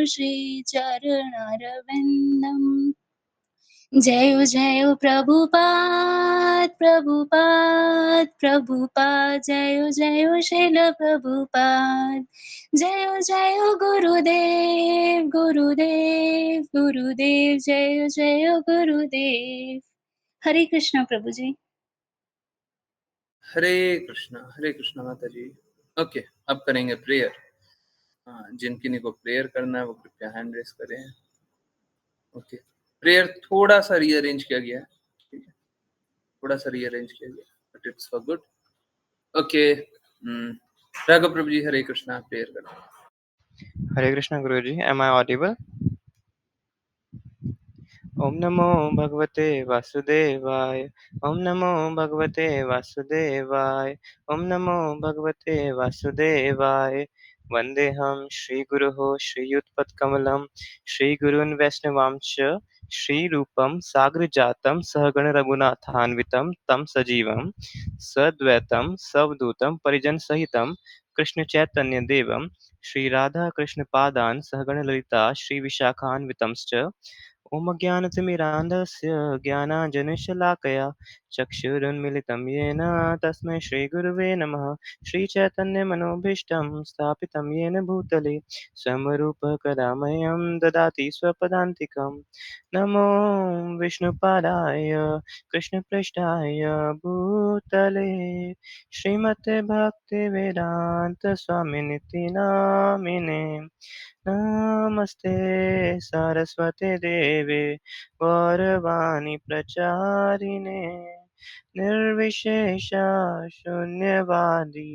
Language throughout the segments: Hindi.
श्रीचरणारविन्दम्। जय जय प्रभुपाद प्रभुपाद प्रभुपाद, जय जय शिल प्रभुपाद। जय जय गुरुदेव गुरुदेव गुरुदेव, जय जय गुरुदेव। हरे कृष्णा प्रभु जी। हरे कृष्णा माता जी। ओके, अब करेंगे प्रेयर। जिनकी को प्रेयर करना है वो कृपया हैंड रेस करें। ओके, प्रेयर थोड़ा सा रीअरेंज किया गया है, ठीक है, थोड़ा सा रीअरेंज किया गया, but it's for good. Okay, Raghav Prabhu ji, Hare Krishna, prayer करना। हरे कृष्णा गुरुजी, am I audible? ओम नमो भगवते वासुदेवाय। ओम नमो भगवते वासुदेवाय। ओम नमो भगवते वासुदेवाय। वन्देऽहं श्रीगुरोः श्रीयुतपत्कमलं श्रीगुरून् वैष्णवांश्च श्रीरूपं साग्रजातं सहगण रघुनाथान्वितं तं सजीवं सद्वैतं सवधूतं परिजनसहितं कृष्णचैतन्यदेवं श्रीराधाकृष्णपादान् सहगण ललिता श्रीविशाखान्वितंश्च। ओम ज्ञानतिमिरान्धस्य ज्ञानाञ्जनशलाकया चक्षुरुन्मिलितं येन तस्मै श्रीगुरुवे नमः। श्रीचैतन्यमनोभीष्टं स्थापितं येन भूतले स्वयंरूपः कदा मह्यं ददाति स्वपदान्तिकं। नमो विष्णुपादाय कृष्णपृष्ठाय भूतले श्रीमते भक्तिवेदान्तस्वामिनिति नामिने। नमस्ते सरस्वती देवे गौरवाणी प्रचारिणे निर्विशेष शून्यवादी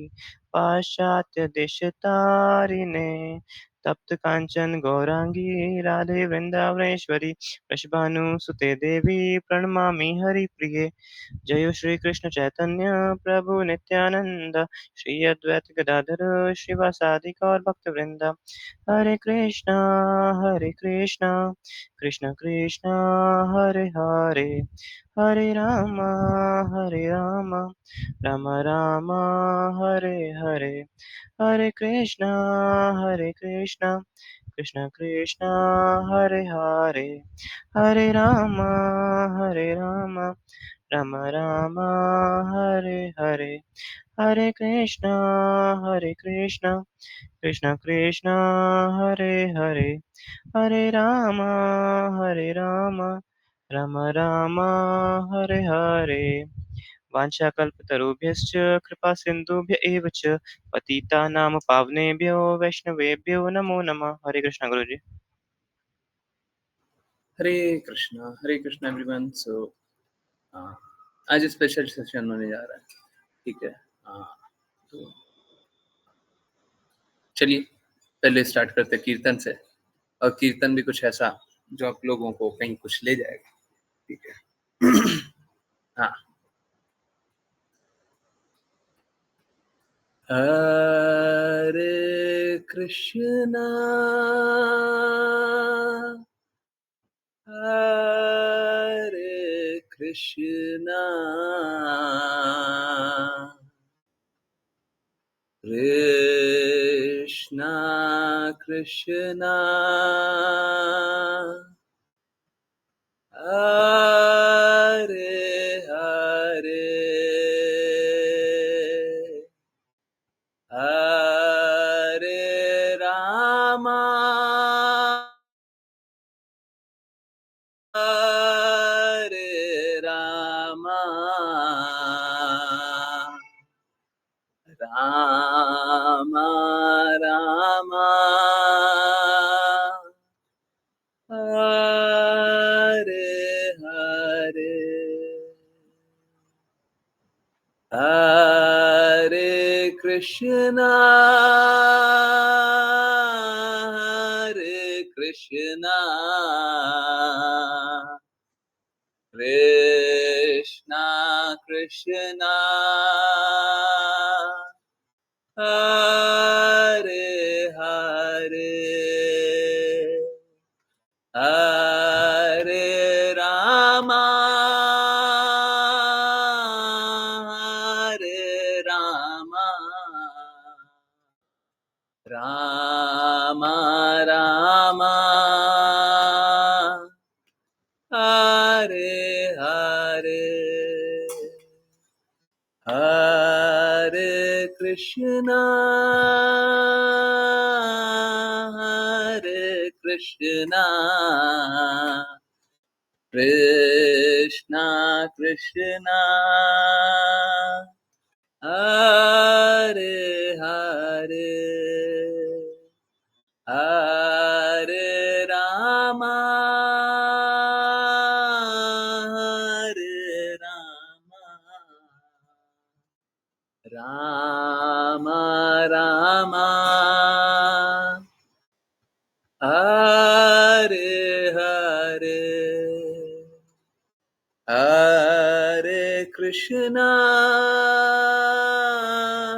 पाश्चात्य देशतारिणे तप्त कांचन गौरांगी राधे वृंदावनेश्वरी वृषभानुसुते देवी प्रणमामि हरिप्रिये। जय श्री कृष्ण चैतन्य प्रभु नित्यानंद श्री अद्वैत गदाधर श्रीवासादि गौर भक्त वृंदा। हरे कृष्णा कृष्ण कृष्ण हरे हरे, हरे राम राम राम हरे हरे। हरे कृष्णा कृष्ण कृष्ण हरे हरे, हरे राम राम राम हरे हरे। हरे कृष्णा कृष्ण कृष्ण हरे हरे, हरे राम राम राम हरे हरे। वाञ्छाकल्पतरुभ्यश्च कृपा सिन्धुभ्य एव च पतितानां पावनेभ्यो वैष्णवेभ्यो नमो नमः। हरे कृष्ण गुरुजी। हरे कृष्णा एवरीवन। सो आज स्पेशल सेशन होने जा रहा है, ठीक है। तो चलिए पहले स्टार्ट करते कीर्तन से, और कीर्तन भी कुछ ऐसा जो आप लोगों को कहीं कुछ ले जाएगा, ठीक है। हाँ, Hare Krishna Hare Krishna Krishna Krishna Hare Hare, Hare Rama Hare Rama Ram Ram Hare Hare, Hare Krishna Krishna Krishna Hare Hare, Hare Rama Ram Ram Krishna Hare Krishna Krishna Krishna Hare Hare Hare Rama Hare Rama Rama Rama Hare Hare Hare Krishna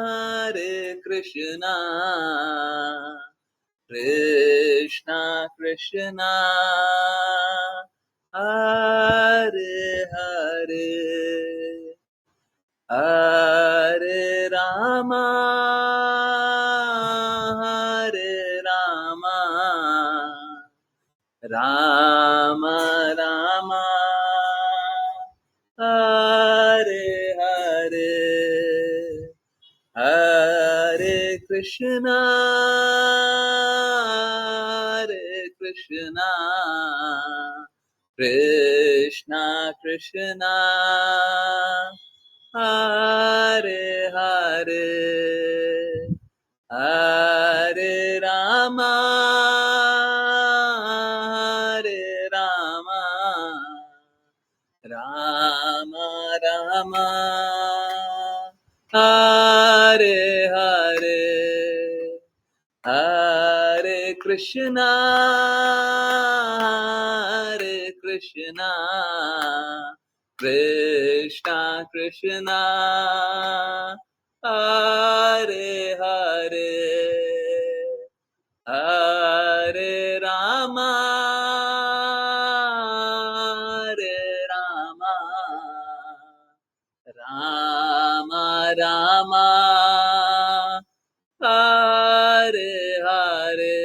Hare Krishna Krishna Krishna Hare Hare Hare Rama Hare Rama Rama Rama Hare Hare Hare Krishna Hare Krishna Krishna Krishna Hare Hare Hare Rama Hare Rama Rama Rama Hare Hare Hare Krishna Hare Krishna Krishna Krishna Hare Hare Hare Rama Hare Rama Rama Rama Hare Hare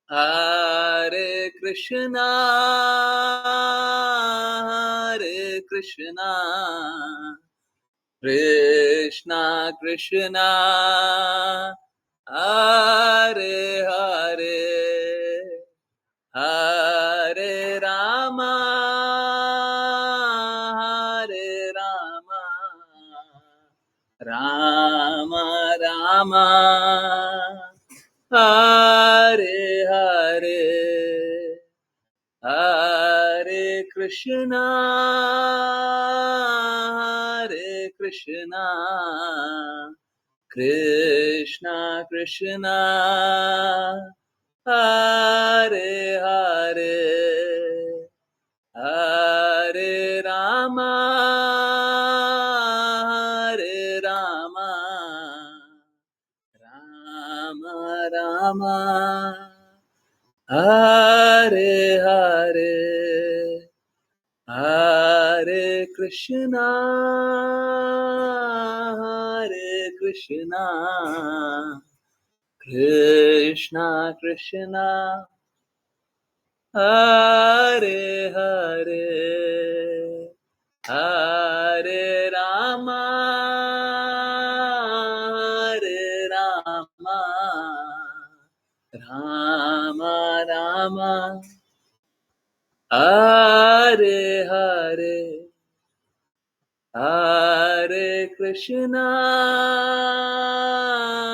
Hare Krishna Hare Krishna Krishna Krishna Hare Hare Hare Rama Hare Rama Rama Rama Hare Hare Hare Krishna Hare Krishna Krishna Krishna Hare Hare Hare Rama Hare Rama Rama Rama Hare Hare Hare Krishna Hare Krishna Krishna Krishna Hare Hare Hare Rama Hare Rama Rama Rama Hare Hare Hare Krishna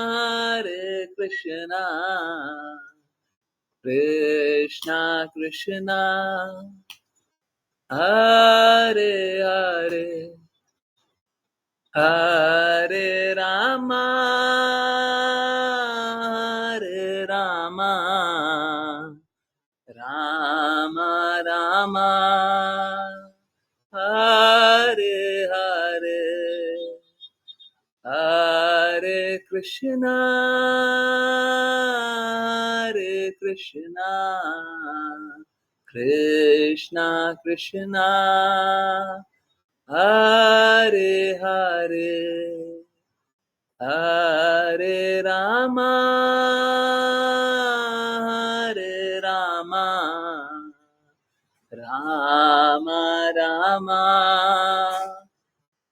Hare Krishna Krishna Krishna Hare Hare Hare Rama Hare Rama Rama Rama Hare Hare Hare Krishna Hare Krishna Krishna Krishna Hare Hare Hare Rama Hare Rama Rama Rama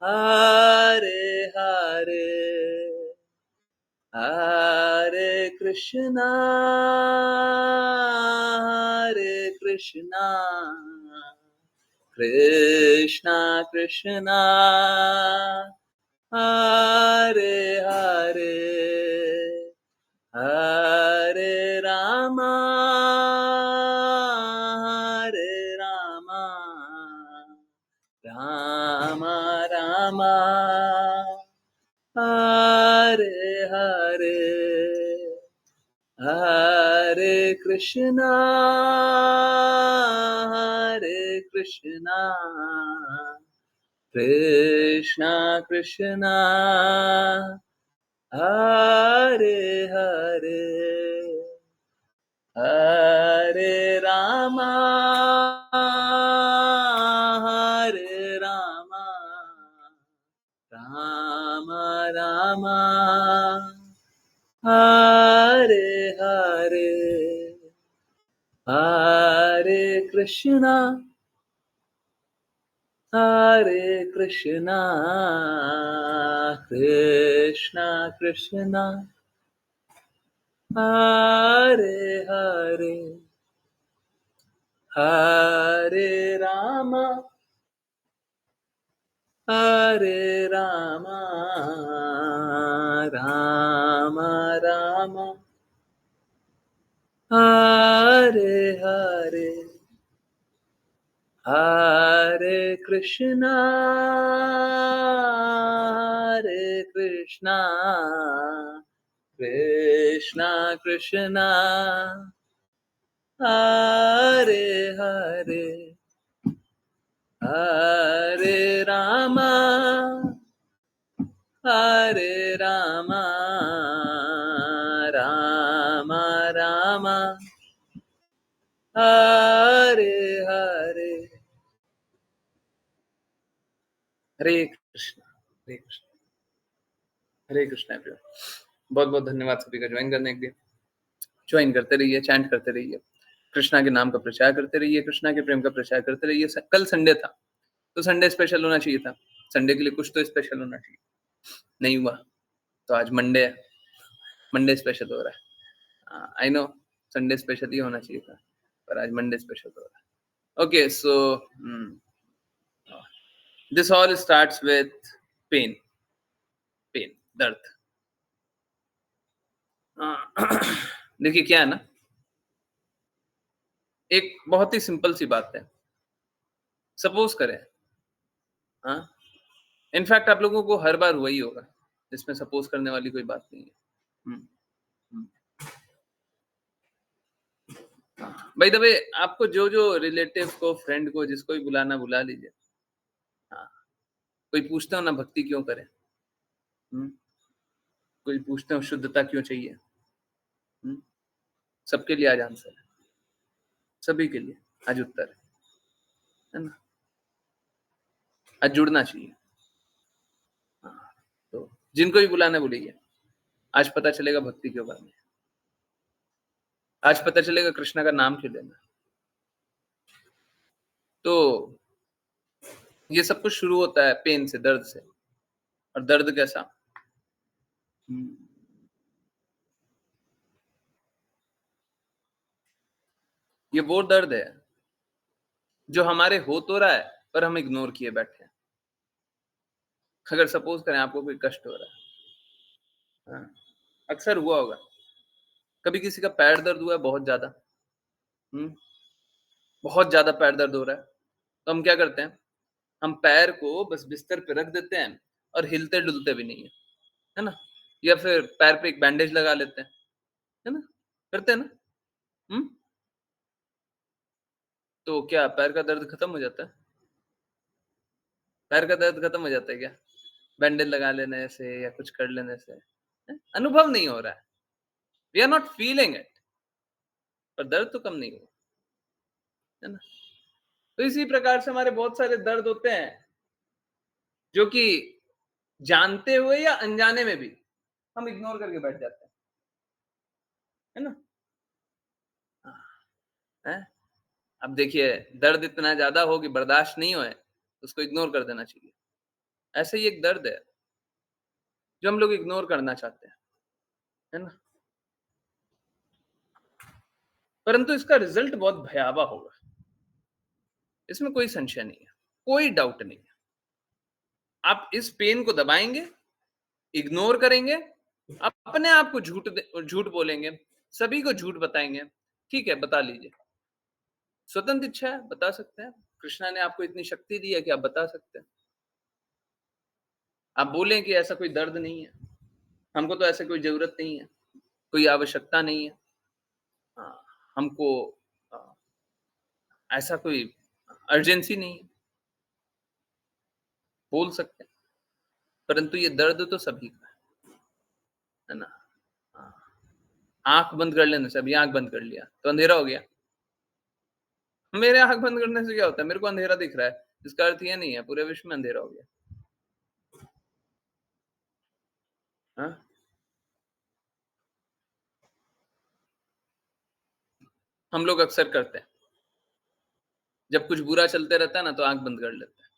Hare Hare Krishna Hare Krishna Krishna Krishna Hare Hare Hare Rama Rama Rama Hare Hare Hare Krishna Krishna Krishna Hare Hare Hare Rama Rama Rama Hare Hare Hare Krishna Krishna Krishna Hare Hare Hare Rama Rama Rama Hare Hare Hare Krishna Krishna Krishna Hare Hare Hare Rama Rama Rama Hare Hare Hare Krishna Hare Krishna Hare Krishna everyone. बहुत बहुत धन्यवाद सभी का ज्वाइन करने के लिए। ज्वाइन करते रहिए, चैंट करते रहिए, कृष्णा के नाम का प्रचार करते रहिए, कृष्णा के प्रेम का प्रचार करते रहिए। कल संडे था तो संडे स्पेशल होना चाहिए था, संडे के लिए कुछ तो स्पेशल होना चाहिए, नहीं हुआ तो आज मंडे है, मंडे स्पेशल हो रहा है। आई नो संडे स्पेशल ही होना चाहिए था, पर आज मंडे स्पेशल हो रहा है। Okay, so this all starts with pain, दर्द। देखिए क्या है ना, एक बहुत ही सिंपल सी बात है। सपोज करें, हाँ, इनफैक्ट आप लोगों को हर बार हुआ ही होगा, जिसमें सपोज करने वाली कोई बात नहीं है। बाय द वे, आपको जो जो रिलेटिव को, फ्रेंड को, जिसको भी बुलाना बुला लीजिए। हाँ, कोई पूछते हो ना भक्ति क्यों करें, कोई पूछते हो शुद्धता क्यों चाहिए, सबके लिए आज आंसर है, सभी के लिए आज उत्तर है ना। आज जुड़ना चाहिए। हाँ, तो जिनको भी बुलाना बुलाइए, आज पता चलेगा भक्ति क्यों करनी है, आज पता चलेगा कृष्णा का नाम क्यों लेना। तो ये सब कुछ शुरू होता है पेन से, दर्द से। और दर्द कैसा, ये वो दर्द है जो हमारे हो तो रहा है पर हम इग्नोर किए बैठे हैं। अगर सपोज करें आपको कोई कष्ट हो रहा है, हाँ, अक्सर हुआ होगा, कभी किसी का पैर दर्द हुआ है बहुत ज्यादा, बहुत ज्यादा पैर दर्द हो रहा है, तो हम क्या करते हैं, हम पैर को बस बिस्तर पे रख देते हैं और हिलते डुलते भी नहीं है ना, या फिर पैर पे एक बैंडेज लगा लेते हैं, है ना, करते हैं ना। तो क्या पैर का दर्द खत्म हो जाता है? पैर का दर्द खत्म हो जाता है क्या बैंडेज लगा लेने से या कुछ कर लेने से? अनुभव नहीं हो रहा है, we are not feeling it, पर दर्द तो कम नहीं हुआ, है ना। तो इसी प्रकार से हमारे बहुत सारे दर्द होते हैं जो कि जानते हुए या अनजाने में भी हम इग्नोर करके बैठ जाते हैं, है ना। है? अब देखिए, दर्द इतना ज्यादा हो कि बर्दाश्त नहीं होए, उसको इग्नोर कर देना चाहिए। ऐसे ही एक दर्द है जो हम लोग इग्नोर करना चाहते हैं, है ना। परंतु इसका रिजल्ट बहुत भयावह होगा, इसमें कोई संशय नहीं है, कोई डाउट नहीं है। आप इस पेन को दबाएंगे, इग्नोर करेंगे, अपने आप को झूठ बोलेंगे, सभी को झूठ बताएंगे। ठीक है, बता लीजिए, स्वतंत्र इच्छा है, बता सकते हैं। कृष्णा ने आपको इतनी शक्ति दी है कि आप बता सकते हैं। आप बोलें कि ऐसा कोई दर्द नहीं है, हमको तो ऐसे कोई जरूरत नहीं है, कोई आवश्यकता नहीं है, हाँ, हमको ऐसा कोई अर्जेंसी नहीं है, बोल सकते हैं। परंतु ये दर्द तो सभी का है ना। हाँ, आंख बंद कर लेने से, अभी आंख बंद कर लिया तो अंधेरा हो गया। मेरे आंख बंद करने से क्या होता है, मेरे को अंधेरा दिख रहा है, इसका अर्थ ये नहीं है पूरे विश्व में अंधेरा हो गया। हाँ? हम लोग अक्सर करते हैं, जब कुछ बुरा चलते रहता है ना तो आंख बंद कर लेते हैं।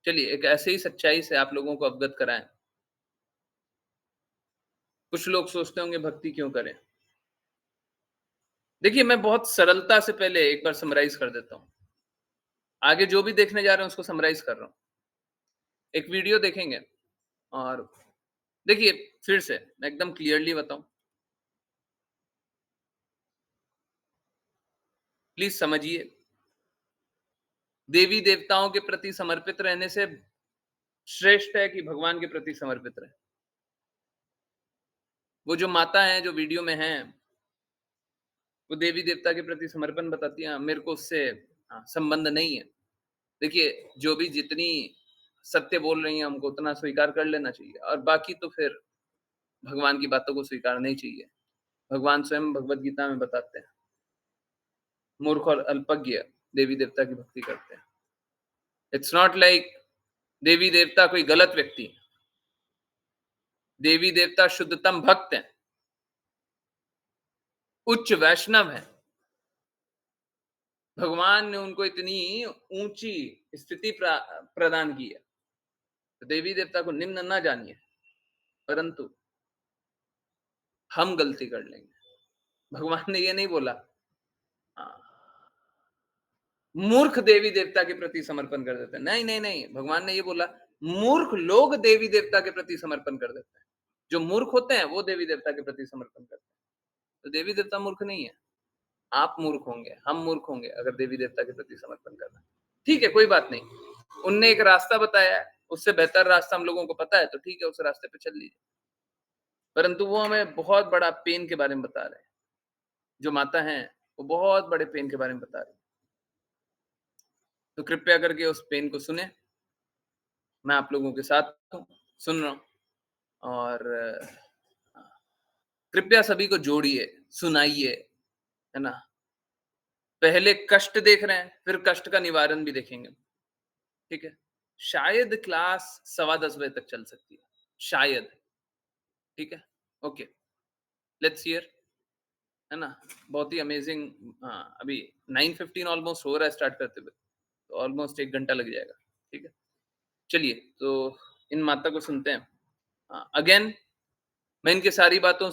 चलिए एक ऐसे ही सच्चाई से आप लोगों को अवगत कराएं। कुछ लोग सोचते होंगे भक्ति क्यों करें। देखिए, मैं बहुत सरलता से पहले एक बार समराइज कर देता हूँ, आगे जो भी देखने जा रहे हैं उसको समराइज कर रहा हूँ। एक वीडियो देखेंगे और देखिए, फिर से मैं एकदम क्लियरली बताऊं, प्लीज समझिए, देवी देवताओं के प्रति समर्पित रहने से श्रेष्ठ है कि भगवान के प्रति समर्पित रहे। वो जो माता है जो वीडियो में है, वो देवी देवता के प्रति समर्पण बताती है, मेरे को उससे संबंध नहीं है। देखिए, जो भी जितनी सत्य बोल रही हैं हमको उतना स्वीकार कर लेना चाहिए, और बाकी तो फिर भगवान की बातों को स्वीकार नहीं चाहिए। भगवान स्वयं भगवत गीता में बताते हैं, मूर्ख और अल्पज्ञ देवी देवता की भक्ति करते हैं। इट्स नॉट लाइक देवी देवता कोई गलत व्यक्ति है, देवी देवता शुद्धतम भक्त हैं, उच्च वैष्णव हैं। भगवान ने उनको इतनी ऊंची स्थिति प्रदान की है, तो देवी देवता को निम्न ना जानिए। परंतु हम गलती कर लेंगे। भगवान ने ये नहीं बोला मूर्ख देवी देवता के प्रति समर्पण कर देते हैं, नहीं नहीं नहीं, भगवान ने ये बोला मूर्ख लोग देवी देवता के प्रति समर्पण कर देते हैं। जो मूर्ख होते हैं वो देवी देवता के प्रति समर्पण करते हैं। तो देवी देवता मूर्ख नहीं है, आप मूर्ख होंगे, हम मूर्ख होंगे अगर देवी देवता के प्रति समर्पण करना। ठीक है, कोई बात नहीं, उनने एक रास्ता बताया है, उससे बेहतर रास्ता हम लोगों को पता है, तो ठीक है, उस रास्ते पे चल लीजिए। परंतु वो हमें बहुत बड़ा पेन के बारे में बता रहे हैं, जो माता है वो बहुत बड़े पेन के बारे में बता रही है। तो कृपया करके उस पेन को सुने, मैं आप लोगों के साथ हूँ, सुन रहा हूँ, और कृपया सभी को जोड़िए, सुनाइए, है ना। पहले कष्ट देख रहे हैं, फिर कष्ट का निवारण भी देखेंगे। ठीक है, शायद क्लास 10:15 बजे तक चल सकती है, शायद। ठीक है, ओके, लेट्स हियर, है ना। बहुत ही अमेजिंग। अभी 9:15 ऑलमोस्ट हो रहा है स्टार्ट करते हुए, तो ऑलमोस्ट 1 घंटा लग जाएगा। ठीक है, चलिए तो इन माता को सुनते हैं। अगेन, मैं इनके सारी बातों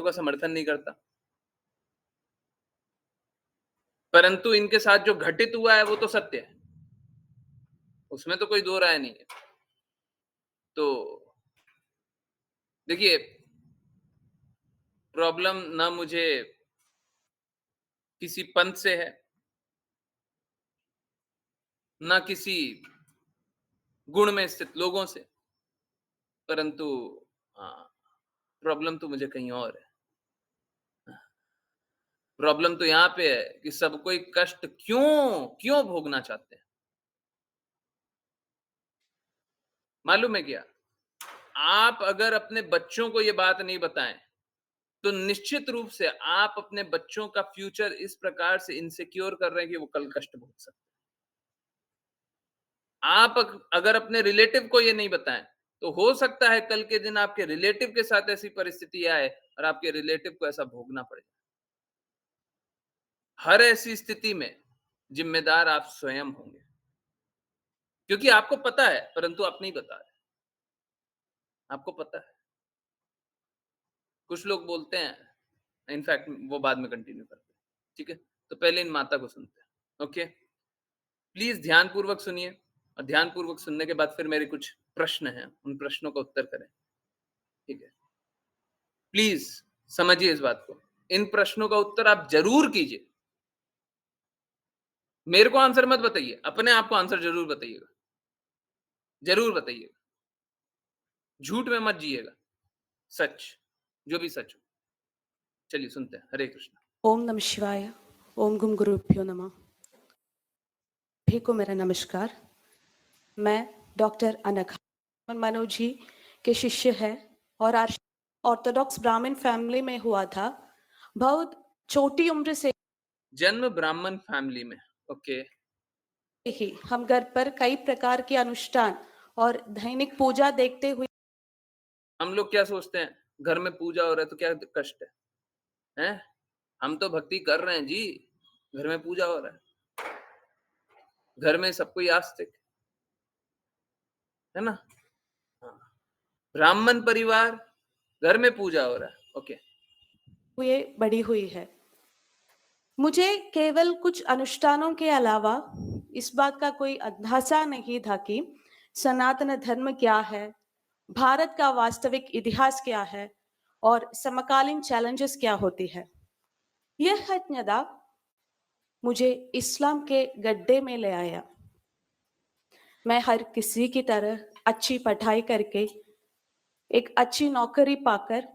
का समर्थन नहीं करता, परंतु इनके साथ जो घटित हुआ है वो तो सत्य है, उसमें तो कोई दो राय नहीं है। तो देखिए, प्रॉब्लम ना मुझे किसी पंथ से है, ना किसी गुण में स्थित लोगों से, परंतु प्रॉब्लम तो मुझे कहीं और है। प्रॉब्लम तो यहाँ पे है कि सब कोई कष्ट क्यों क्यों भोगना चाहते हैं। मालूम है क्या, आप अगर अपने बच्चों को ये बात नहीं बताएं, तो निश्चित रूप से आप अपने बच्चों का फ्यूचर इस प्रकार से इनसिक्योर कर रहे हैं कि वो कल कष्ट भोग सकते हैं। आप अगर अपने रिलेटिव को ये नहीं बताएं, तो हो सकता है कल के दिन आपके रिलेटिव के साथ ऐसी परिस्थिति आए और आपके रिलेटिव को ऐसा भोगना पड़े। हर ऐसी स्थिति में जिम्मेदार आप स्वयं होंगे, क्योंकि आपको पता है, परंतु आप नहीं बता रहे। आपको पता है, कुछ लोग बोलते हैं इनफैक्ट वो बाद में कंटिन्यू करते हैं, ठीक है। तो पहले इन माता को सुनते हैं। ओके, प्लीज ध्यानपूर्वक सुनिए, और ध्यानपूर्वक सुनने के बाद फिर मेरे कुछ प्रश्न हैं, उन प्रश्नों का उत्तर करें, ठीक है। प्लीज समझिए इस बात को, इन प्रश्नों का उत्तर आप जरूर कीजिए। मेरे को आंसर मत बताइए, अपने आप को आंसर जरूर बताइएगा, जरूर बताइएगा। झूठ में मत जिएगा, सच, जो भी सच हो। चलिए सुनते हैं। हरे कृष्ण। ओम नमः शिवाय। ओम गुम गुरुभ्यो नमः। सभी को मेरा नमस्कार। मैं डॉक्टर अनघा मनोज जी के शिष्य है और ऑर्थोडॉक्स ब्राह्मण फैमिली में हुआ था। बहुत छोटी उम्र से जन्म ब्राह्मण फैमिली में। ओके, ही हम घर पर कई प्रकार के अनुष्ठान और दैनिक पूजा देखते हुए हम लोग क्या सोचते हैं, घर में पूजा हो रहा है तो क्या कष्ट है? हम तो भक्ति कर रहे हैं जी, घर में पूजा हो रहा है, घर में सब कोई आस्तिक है ना। हाँ। ब्राह्मण परिवार, घर में पूजा हो रहा है। ओके, बड़ी हुई है। मुझे केवल कुछ अनुष्ठानों के अलावा इस बात का कोई अंदाजा नहीं था कि सनातन धर्म क्या है, भारत का वास्तविक इतिहास क्या है और समकालीन चैलेंजेस क्या होती है। यह अज्ञाता मुझे इस्लाम के गड्ढे में ले आया। मैं हर किसी की तरह अच्छी पढ़ाई करके एक अच्छी नौकरी पाकर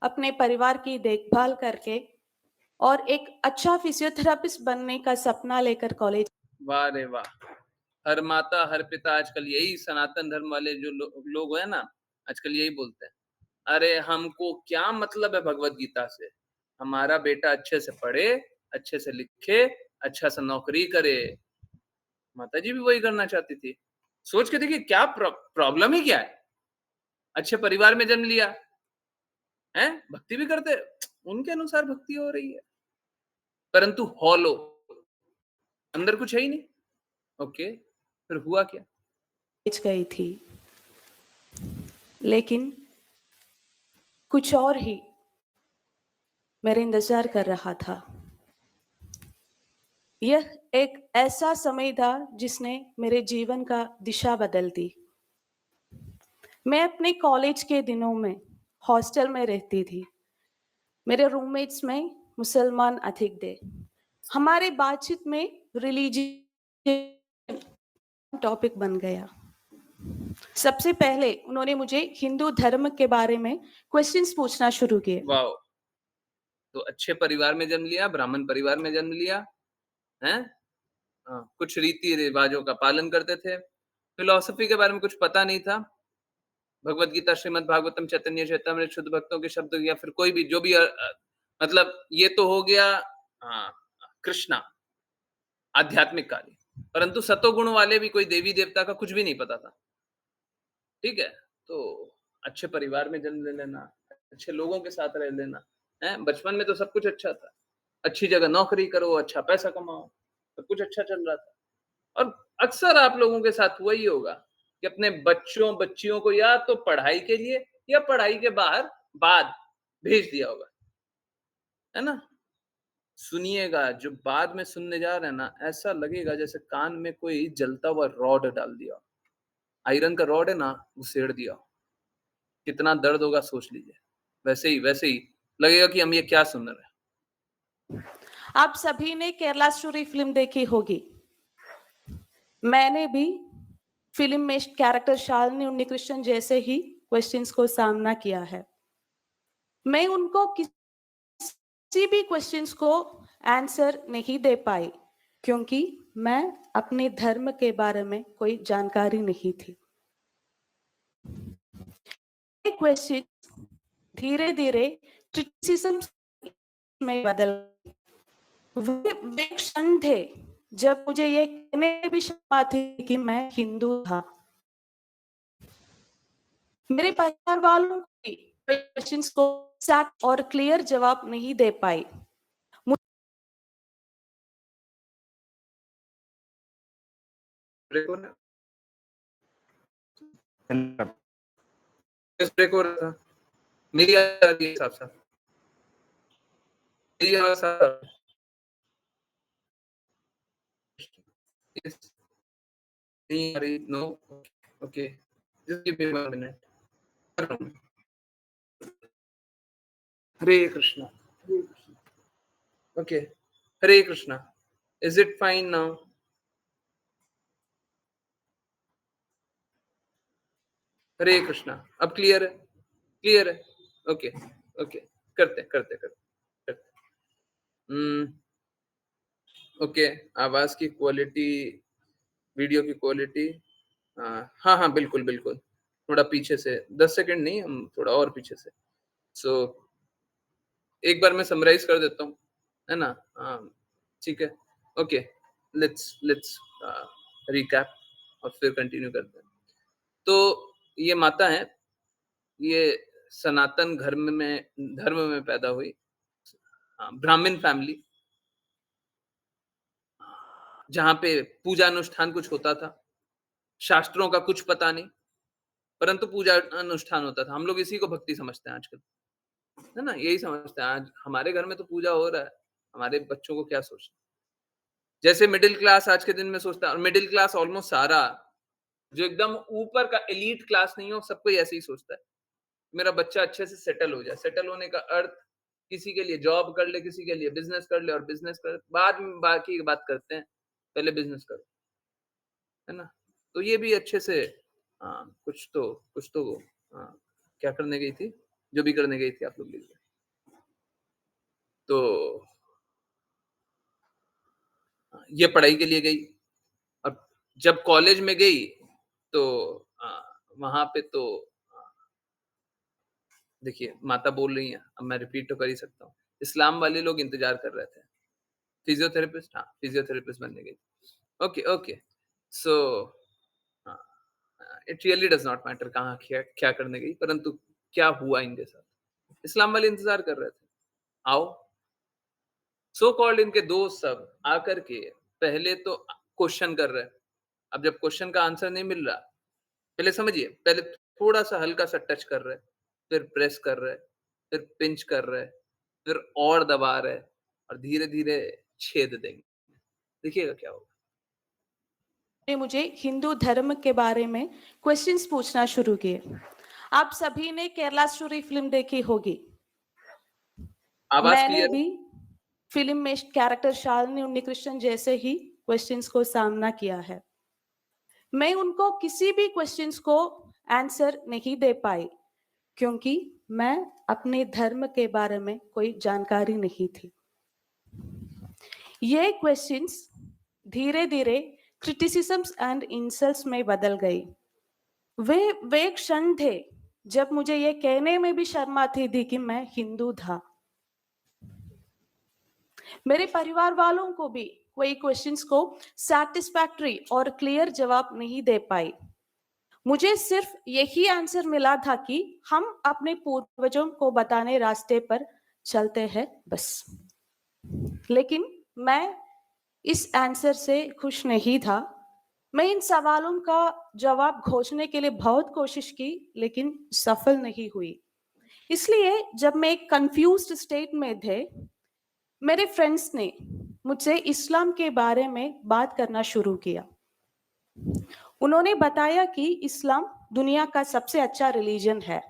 अपने परिवार की देखभाल करके और एक अच्छा फिजियोथेरापिस्ट बनने का सपना लेकर कॉलेज। वाह रे वाह। हर माता हर पिता आजकल यही सनातन धर्म वाले जो लोग हैं ना, आजकल यही बोलते हैं, अरे हमको क्या मतलब है भगवत गीता से, हमारा बेटा अच्छे से पढ़े, अच्छे से लिखे, अच्छा सा नौकरी करे। माता जी भी वही करना चाहती थी। सोच के देखिए क्या प्रॉब्लम ही क्या है। अच्छे परिवार में जन्म लिया है, भक्ति भी करते, उनके अनुसार भक्ति हो रही है, परंतु हॉलो, अंदर कुछ है ही नहीं। ओके, फिर हुआ क्या? गई थी, लेकिन कुछ और ही मेरे इंतजार कर रहा था। यह एक ऐसा समय था जिसने मेरे जीवन का दिशा बदल दी। मैं अपने कॉलेज के दिनों में हॉस्टल में रहती थी। मेरे रूममेट्स में मुसलमान अधिक थे। हमारे बातचीत में रिलीजियन टॉपिक बन गया। सबसे पहले उन्होंने मुझे हिंदू धर्म के बारे में क्वेश्चंस पूछना शुरू किए। वाह, तो अच्छे परिवार में जन्म लिया, ब्राह्मण परिवार में जन्म लिया है, कुछ रीति रिवाजों का पालन करते थे, फिलॉसफी के बारे में कुछ पता नहीं था, भगवत गीता, श्रीमद् भागवतम, चैतन्य चैतामृत, शुद्ध भक्तों के शब्द या फिर कोई भी जो भी मतलब ये तो हो गया कृष्णा आध्यात्मिक कार्य, परंतु सतोगुण वाले भी कोई देवी देवता का कुछ भी नहीं पता था। ठीक है, तो अच्छे परिवार में जन्म ले लेना, अच्छे लोगों के साथ रह लेना है, बचपन में तो सब कुछ अच्छा था, अच्छी जगह नौकरी करो, अच्छा पैसा कमाओ, सब कुछ अच्छा चल रहा था। और अक्सर आप लोगों के साथ हुआ ही होगा कि अपने बच्चों बच्चियों को या तो पढ़ाई के लिए या पढ़ाई के बाहर बाद भेज दिया होगा, है ना। सुनिएगा, जो बाद में सुनने जा रहे हैं ना, ऐसा लगेगा जैसे कान में कोई जलता हुआ रॉड डाल दिया, आयरन का रॉड है ना, वो सेड़ दिया, कितना दर्द होगा सोच लीजिए। वैसे ही लगेगा कि हम ये क्या सुन रहे हैं। आप सभी ने केरला स्टोरी फिल्म देखी होगी। मैंने भी फिल्म में कैरेक्टर शालिनी उन्नीकृष्णन जैसे ही क्वेश्चंस को सामना किया है। मैं उनको किसी भी क्वेश्चंस को आंसर नहीं दे पाई क्योंकि मैं अपने धर्म के बारे में कोई जानकारी नहीं थी। क्वेश्चन धीरे धीरे क्रिटिसिज्म में बदल वे क्षण थे जब मुझे ये कहने भी शर्म आती कि मैं हिंदू था। मेरे परिवार वालों को क्वेश्चंस को सैट और क्लियर जवाब नहीं दे पाई। ब्रेक हो रहा ब्रेक हो रहा था, मेरी आ रही है साफ साफ। मेरी आवाज आ रही है? नहीं आ रही? No? Okay, just give me 1 minute. Hare Krishna. Okay, Hare Krishna. Is it fine now? Hare Krishna. अब क्लियर है? क्लियर है? ओके ओके, करते करते करते करते। ओके, आवाज की क्वालिटी, वीडियो की क्वालिटी, हाँ हाँ, बिल्कुल बिल्कुल, थोड़ा पीछे से 10 सेकंड नहीं, हम थोड़ा और पीछे से। सो एक बार मैं समराइज कर देता हूँ, है ना? ठीक है, ओके, लेट्स रिकैप और फिर कंटिन्यू करते हैं। तो ये माता है, ये सनातन धर्म में पैदा हुई, ब्राह्मण फैमिली, जहाँ पे पूजा अनुष्ठान कुछ होता था, शास्त्रों का कुछ पता नहीं, परंतु पूजा अनुष्ठान होता था। हम लोग इसी को भक्ति समझते हैं आजकल, है ना? यही समझते हैं। आज हमारे घर में तो पूजा हो रहा है, हमारे बच्चों को क्या सोचना? जैसे मिडिल क्लास आज के दिन में सोचता है, और मिडिल क्लास ऑलमोस्ट सारा, जो एकदम ऊपर का एलीट क्लास नहीं हो, सब कोई ऐसे ही सोचता है, मेरा बच्चा अच्छे से सेटल हो जाए। सेटल होने का अर्थ, किसी के लिए जॉब कर ले, किसी के लिए बिजनेस कर ले, और बिजनेस कर बाद में बाकी की बात करते हैं, पहले बिजनेस करो, है ना? तो ये भी अच्छे से कुछ तो क्या करने गई थी, जो भी करने गई थी, आप लोग लीजिए। तो ये पढ़ाई के लिए गई, और जब कॉलेज में गई तो वहां पे तो देखिए, माता बोल रही हैं, अब मैं रिपीट तो कर ही सकता हूँ। इस्लाम वाले लोग इंतजार कर रहे थे, फिजियोथेरेपिस्ट, हाँ, फिजियोथेरेपिस्ट बनने गई। Okay okay, so it really does not matter कहाँ क्या क्या करने गई, परंतु क्या हुआ इनके साथ, इस्लाम वाले इंतजार कर रहे थे, आओ। सो कॉल्ड इनके दोस्त सब आकर के पहले तो क्वेश्चन कर रहे हैं। अब जब क्वेश्चन का आंसर नहीं मिल रहा, पहले समझिए, पहले थोड़ा सा हल्का सा टच कर रहे, फिर प्रेस कर रहे, फिर पिंच कर रहे, फिर और दबा रहे, और धीरे धीरे छेद देंगे। देखिएगा क्या होगा। ने मुझे हिंदू धर्म के बारे में क्वेश्चंस पूछना शुरू किए। आप सभी ने केरला स्टोरी फिल्म देखी होगी। आवाज मैंने क्लियर है? भी फिल्म में कैरेक्टर शालिनी उन्नीकृष्णन जैसे ही क्वेश्चंस को सामना किया है। मैं उनको किसी भी क्वेश्चंस को आंसर नहीं दे पाई, क्योंकि मैं अपने धर्म के बारे में कोई जानकारी नहीं थी। ये क्वेश्चंस धीरे धीरे क्रिटिसिज्म्स एंड इंसल्ट्स में बदल गई। वे क्षण थे जब मुझे ये कहने में भी शर्म आती थी कि मैं हिंदू था। मेरे परिवार वालों को भी कोई क्वेश्चंस को सैटिस्फैक्टरी और क्लियर जवाब नहीं दे पाई। मुझे सिर्फ यही आंसर मिला था कि हम अपने पूर्वजों को बताने रास्ते पर चलते हैं, बस। लेकिन मैं इस आंसर से खुश नहीं था। मैं इन सवालों का जवाब खोजने के लिए बहुत कोशिश की, लेकिन सफल नहीं हुई। इसलिए जब मैं एक कंफ्यूज्ड स्टेट में थे, मेरे फ्रेंड्स ने मुझसे इस्लाम के बारे में बात करना शुरू किया। उन्होंने बताया कि इस्लाम दुनिया का सबसे अच्छा रिलीजन है।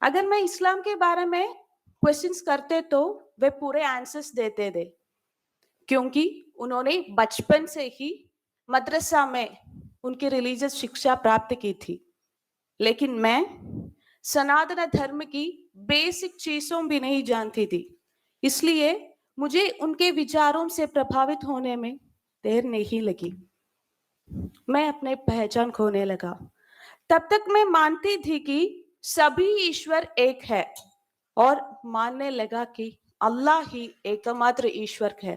अगर मैं इस्लाम के बारे में क्वेश्चंस करते तो वे पूरे आंसर्स देते थे, क्योंकि उन्होंने बचपन से ही मदरसा में उनकी रिलीजियस शिक्षा प्राप्त की थी। लेकिन मैं सनातन धर्म की बेसिक चीजों भी नहीं जानती थी, इसलिए मुझे उनके विचारों से प्रभावित होने में देर नहीं लगी। मैं अपने पहचान खोने लगा। तब तक मैं मानती थी कि सभी ईश्वर एक है, और मानने लगा कि अल्लाह ही एकमात्र ईश्वर है।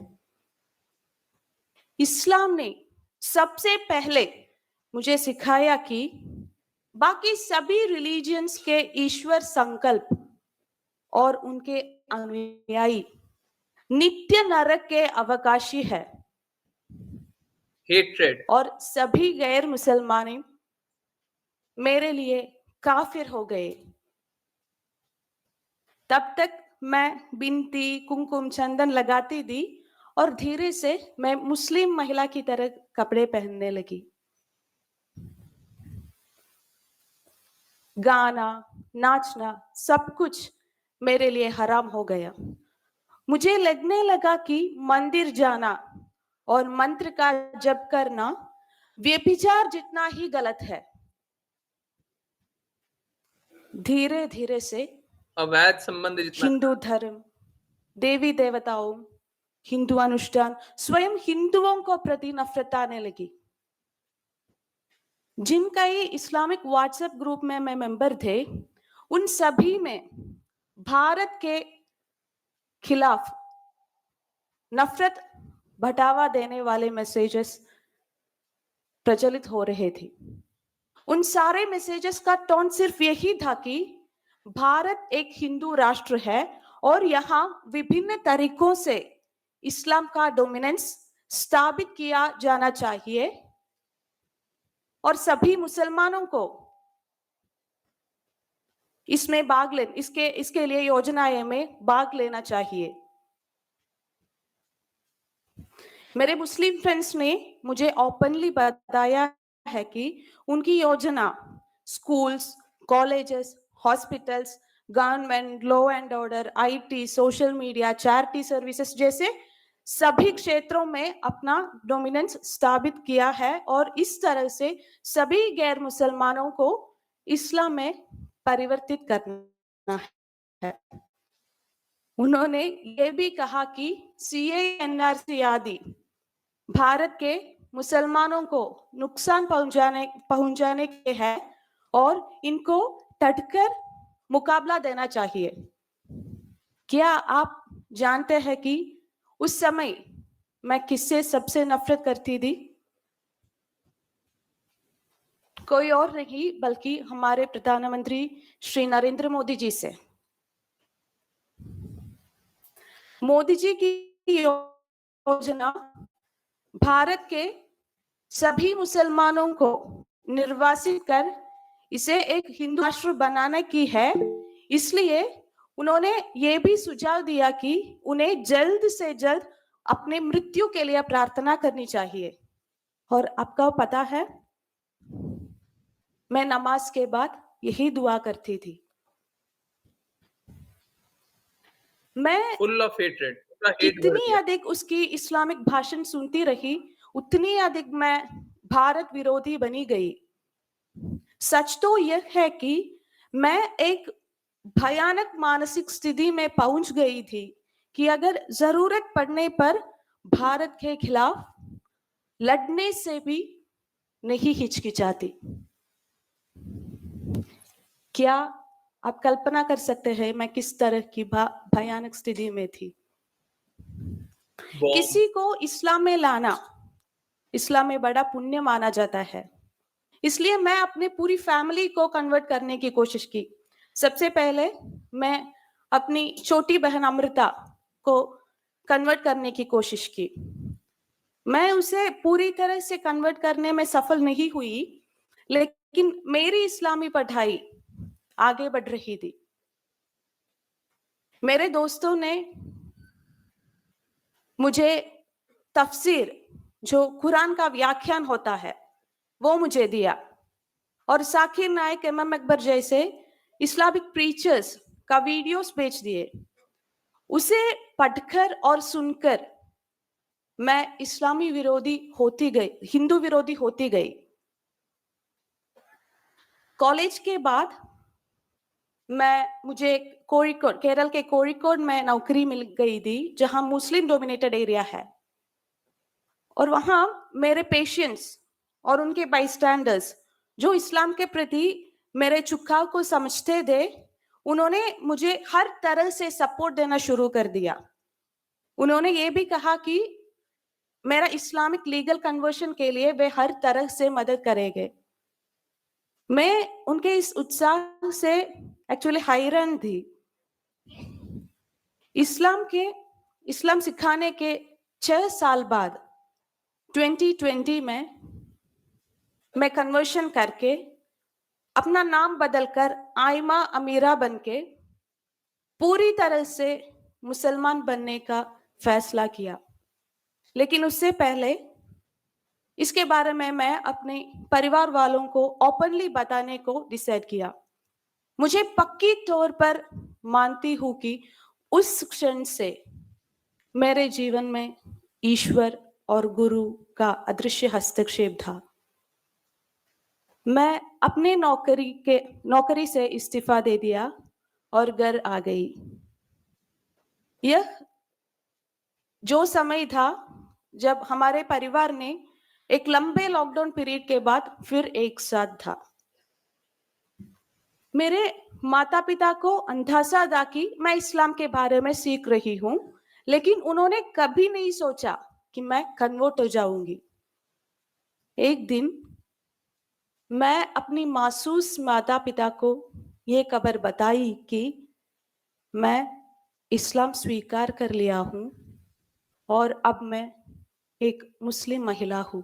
इस्लाम ने सबसे पहले मुझे सिखाया कि बाकी सभी रिलीजियंस के ईश्वर संकल्प और उनके अनुयायी नित्य नरक के अवकाशी है, हेट्रेड। और सभी गैर मुसलमान मेरे लिए काफिर हो गए। तब तक मैं बिंदी, कुमकुम, चंदन लगाती थी और धीरे से मैं मुस्लिम महिला की तरह कपड़े पहनने लगी। गाना, नाचना, सब कुछ मेरे लिए हराम हो गया। मुझे लगने लगा कि मंदिर जाना और मंत्र का जप करना व्यभिचार जितना ही गलत है। धीरे धीरे से अवैध संबंध जितना हिंदू धर्म, देवी देवताओं, हिंदू अनुष्ठान, स्वयं हिंदुओं को प्रति नफरत आने लगी। जिनका ये इस्लामिक व्हाट्सएप ग्रुप में मैं मेंबर थे, उन सभी में भारत के खिलाफ नफरत भड़कावा देने वाले मैसेजेस प्रचलित हो रहे थे। उन सारे मैसेजेस का टोन सिर्फ यही था कि भारत एक हिंदू राष्ट्र है और यहाँ विभिन्न तरीकों से इस्लाम का डोमिनेंस स्थापित किया जाना चाहिए और सभी मुसलमानों को इसमें इसके लिए योजनाएं में भाग लेना चाहिए। मेरे मुस्लिम फ्रेंड्स ने मुझे ओपनली बताया है कि उनकी योजना schools, colleges, hospitals, government, law and order, IT, social media, charity services जैसे सभी क्षेत्रों में अपना डोमिनेंस स्थापित किया है और इस तरह से सभी गैर मुसलमानों को इस्लाम में परिवर्तित करना है। उन्होंने ये भी कहा कि सीए, एनआरसी आदि भारत के मुसलमानों को नुकसान पहुंचाने के हैं और इनको डटकर मुकाबला देना चाहिए। क्या आप जानते हैं कि उस समय मैं किससे सबसे नफरत करती थी? कोई और नहीं बल्कि हमारे प्रधानमंत्री श्री नरेंद्र मोदी जी से। मोदी जी की योजना भारत के सभी मुसलमानों को निर्वासित कर इसे एक हिंदू राष्ट्र बनाने की है। इसलिए उन्होंने ये भी सुझाव दिया कि उन्हें जल्द से जल्द अपने मृत्यु के लिए प्रार्थना करनी चाहिए। और आपको पता है, मैं नमाज के बाद यही दुआ करती थी। मैं फुल ऑफ हेट्रेड, जितनी अधिक उसकी इस्लामिक भाषण सुनती रही, उतनी अधिक मैं भारत विरोधी बनी गई। सच तो यह है कि मैं एक भयानक मानसिक स्थिति में पहुंच गई थी कि अगर जरूरत पड़ने पर भारत के खिलाफ लड़ने से भी नहीं हिचकिचाती। क्या आप कल्पना कर सकते हैं मैं किस तरह की भयानक स्थिति में थी? किसी को इस्लाम में लाना इस्लाम में बड़ा पुण्य माना जाता है, इसलिए मैं अपने पूरी फैमिली को कन्वर्ट करने की कोशिश की। सबसे पहले मैं अपनी छोटी बहन अमृता को कन्वर्ट करने की कोशिश की। मैं उसे पूरी तरह से कन्वर्ट करने में सफल नहीं हुई, लेकिन मेरी इस्लामी पढ़ाई आगे बढ़ रही थी। मेरे दोस्तों ने मुझे तफसीर, जो कुरान का व्याख्यान होता है, वो मुझे दिया और साकिर नायक, एमएम अकबर जैसे इस्लामिक प्रीचर्स का वीडियोस भेज दिए। उसे पढ़कर और सुनकर मैं इस्लामी विरोधी होती गई, हिंदू विरोधी होती गई। कॉलेज के बाद मुझे कोഴിക്കോട്, केरल के कोഴിക്കോട് में नौकरी मिल गई थी, जहां मुस्लिम डोमिनेटेड एरिया है। और वहां मेरे पेशेंट्स और उनके बाईस्टैंडर्स जो इस्लाम के प्रति मेरे झुकाव को समझते थे, उन्होंने मुझे हर तरह से सपोर्ट देना शुरू कर दिया। उन्होंने ये भी कहा कि मेरा इस्लामिक लीगल कन्वर्शन के लिए वे हर तरह से मदद करेंगे। मैं उनके इस उत्साह से एक्चुअली हैरान थी। इस्लाम सिखाने के 6 साल बाद 2020 में मैं कन्वर्शन करके अपना नाम बदलकर आयमा अमीरा बनके पूरी तरह से मुसलमान बनने का फैसला किया। लेकिन उससे पहले इसके बारे में मैं अपने परिवार वालों को ओपनली बताने को डिसाइड किया। मुझे पक्की तौर पर मानती हूं कि उस क्षण से मेरे जीवन में ईश्वर और गुरु का अदृश्य हस्तक्षेप था। मैं अपने नौकरी से इस्तीफा दे दिया और घर आ गई। यह जो समय था जब हमारे परिवार ने एक लंबे लॉकडाउन पीरियड के बाद फिर एक साथ था। मेरे माता पिता को अंदाजा था कि मैं इस्लाम के बारे में सीख रही हूं, लेकिन उन्होंने कभी नहीं सोचा कि मैं कन्वर्ट हो जाऊंगी। एक दिन मैं अपनी मासूस माता पिता को ये खबर बताई कि मैं इस्लाम स्वीकार कर लिया हूं और अब मैं एक मुस्लिम महिला हूं।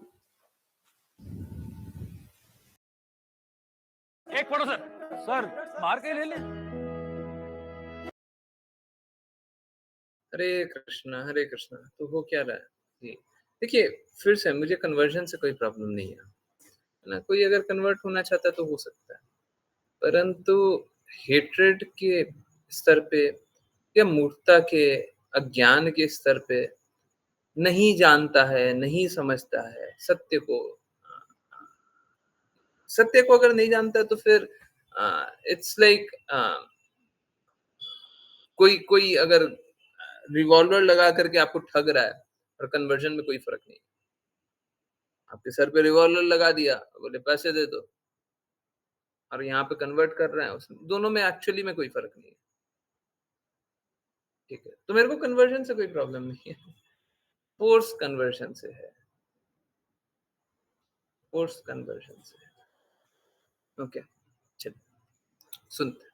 एक फोटो सर, सर बाहर के ले ले। हरे कृष्णा। तो हो क्या रहा है जी? देखिए, फिर से मुझे कन्वर्जन से कोई प्रॉब्लम नहीं है ना। कोई अगर कन्वर्ट होना चाहता है तो हो सकता है, परंतु हेट्रेड के स्तर पे या मूर्खता के, अज्ञान के स्तर पे नहीं जानता है, नहीं समझता है सत्य को अगर नहीं जानता है तो फिर इट्स लाइक कोई अगर रिवॉल्वर लगा करके आपको ठग रहा है और कन्वर्जन में कोई फर्क नहीं। आपके सर पे रिवॉल्वर लगा दिया, बोले पैसे दे दो, और यहाँ पे कन्वर्ट कर रहे हैं, उसमें दोनों में एक्चुअली में कोई फर्क नहीं है। ठीक है, तो मेरे को कन्वर्जन से कोई प्रॉब्लम नहीं है, फोर्स कन्वर्जन से है, फोर्स कन्वर्जन से है। ओके, चलिए सुनते हैं।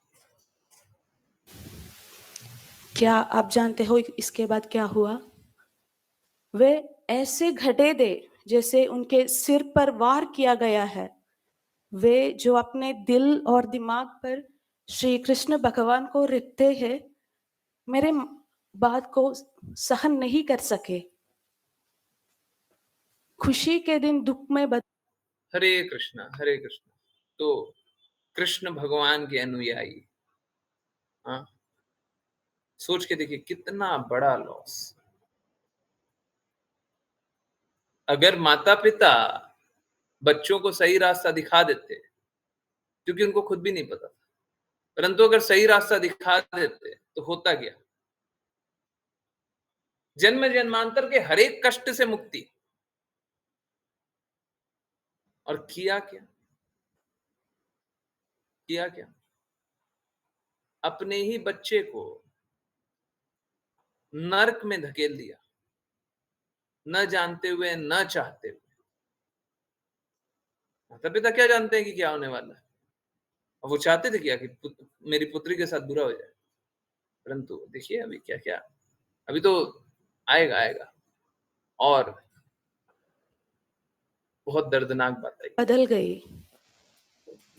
क्या आप जानते हो इसके बाद क्या हुआ? वे ऐसे घटे थे जैसे उनके सिर पर वार किया गया है। वे जो अपने दिल और दिमाग पर श्री कृष्ण भगवान को रखते हैं, मेरे बात को सहन नहीं कर सके। खुशी के दिन दुख में हरे कृष्णा, हरे कृष्णा। तो कृष्ण भगवान के अनुयायी, हाँ, सोच के देखिए कितना बड़ा लॉस। अगर माता पिता बच्चों को सही रास्ता दिखा देते, क्योंकि उनको खुद भी नहीं पता था, परंतु अगर सही रास्ता दिखा देते तो होता क्या? जन्म जन्मांतर के हर एक कष्ट से मुक्ति। और किया क्या? किया क्या? अपने ही बच्चे को नरक में धकेल दिया, न जानते हुए, न चाहते हुए। माता पिता क्या जानते हैं कि क्या होने वाला है? और वो चाहते थे क्या कि मेरी पुत्री के साथ बुरा हो जाए, परंतु देखिए अभी क्या क्या, अभी तो आएगा आएगा और बहुत दर्दनाक बात आई। बदल गई।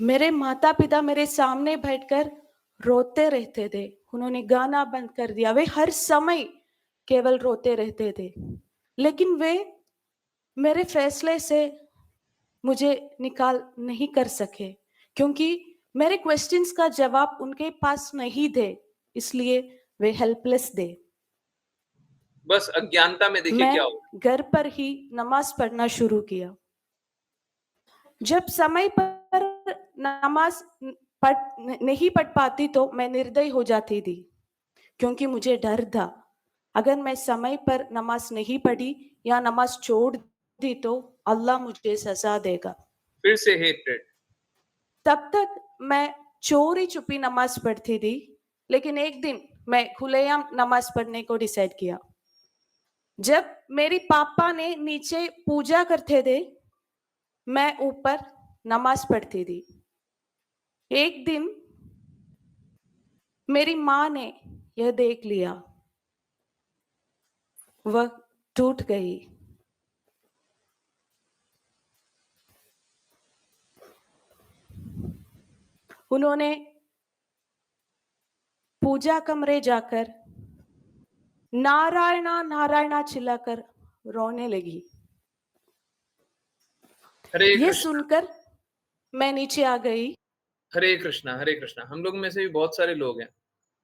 मेरे माता पिता मेरे सामने बैठकर रोते रहते थे। उन्होंने गाना बंद कर दिया। वे हर समय केवल रोते रहते थे, लेकिन वे मेरे फैसले से मुझे निकाल नहीं कर सके, क्योंकि मेरे क्वेश्चंस का जवाब उनके पास नहीं थे, इसलिए वे हेल्पलेस थे। बस अज्ञानता में देखिए क्या हो। मैं घर पर ही नमाज पढ़ना शुरू किया। जब समय पर नमाज नहीं पढ़ पाती तो मैं निर्दयी हो जाती थी, क्योंकि मुझे डर था अगर मैं समय पर नमाज नहीं पढ़ी या नमाज छोड़ दी तो अल्लाह मुझे सजा देगा। फिर से हेट्रेड। तब तक मैं चोरी छुपी नमाज पढ़ती थी, लेकिन एक दिन मैं खुलेआम नमाज पढ़ने को डिसाइड किया। जब मेरी पापा ने नीचे पूजा करते थे, मैं ऊपर नमाज पढ़ती थी। एक दिन मेरी माँ ने यह देख लिया, वह टूट गई। उन्होंने पूजा कमरे जाकर नारायणा नारायणा चिल्लाकर रोने लगी। हरे ये कृष्ण सुनकर मैं नीचे आ गई। हरे कृष्णा हरे कृष्णा। हम लोग में से भी बहुत सारे लोग हैं,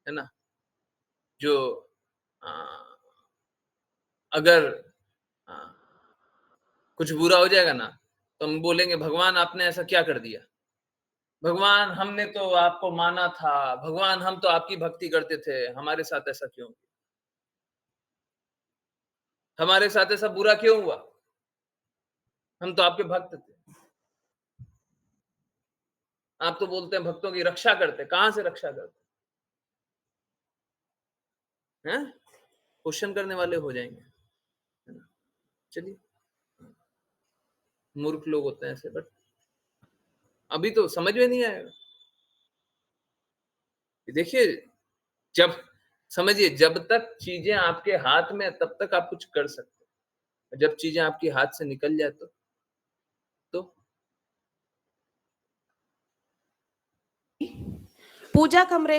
है ना, जो आ, अगर आ, कुछ बुरा हो जाएगा ना तो हम बोलेंगे भगवान आपने ऐसा क्या कर दिया, भगवान हमने तो आपको माना था, भगवान हम तो आपकी भक्ति करते थे, हमारे साथ ऐसा क्यों, हमारे साथ ऐसा बुरा क्यों हुआ, हम तो आपके भक्त थे। आप तो बोलते हैं भक्तों की रक्षा करते, कहां से रक्षा करते हैं? क्वेश्चन करने वाले हो जाएंगे, है ना। चलिए, मूर्ख लोग होते हैं ऐसे, बट अभी तो समझ में नहीं आएगा। देखिए, जब समझिए, जब तक चीजें आपके हाथ में है, तब तक आप कुछ कर सकते हैं। जब चीजें आपके हाथ से निकल जाए तो पूजा कमरे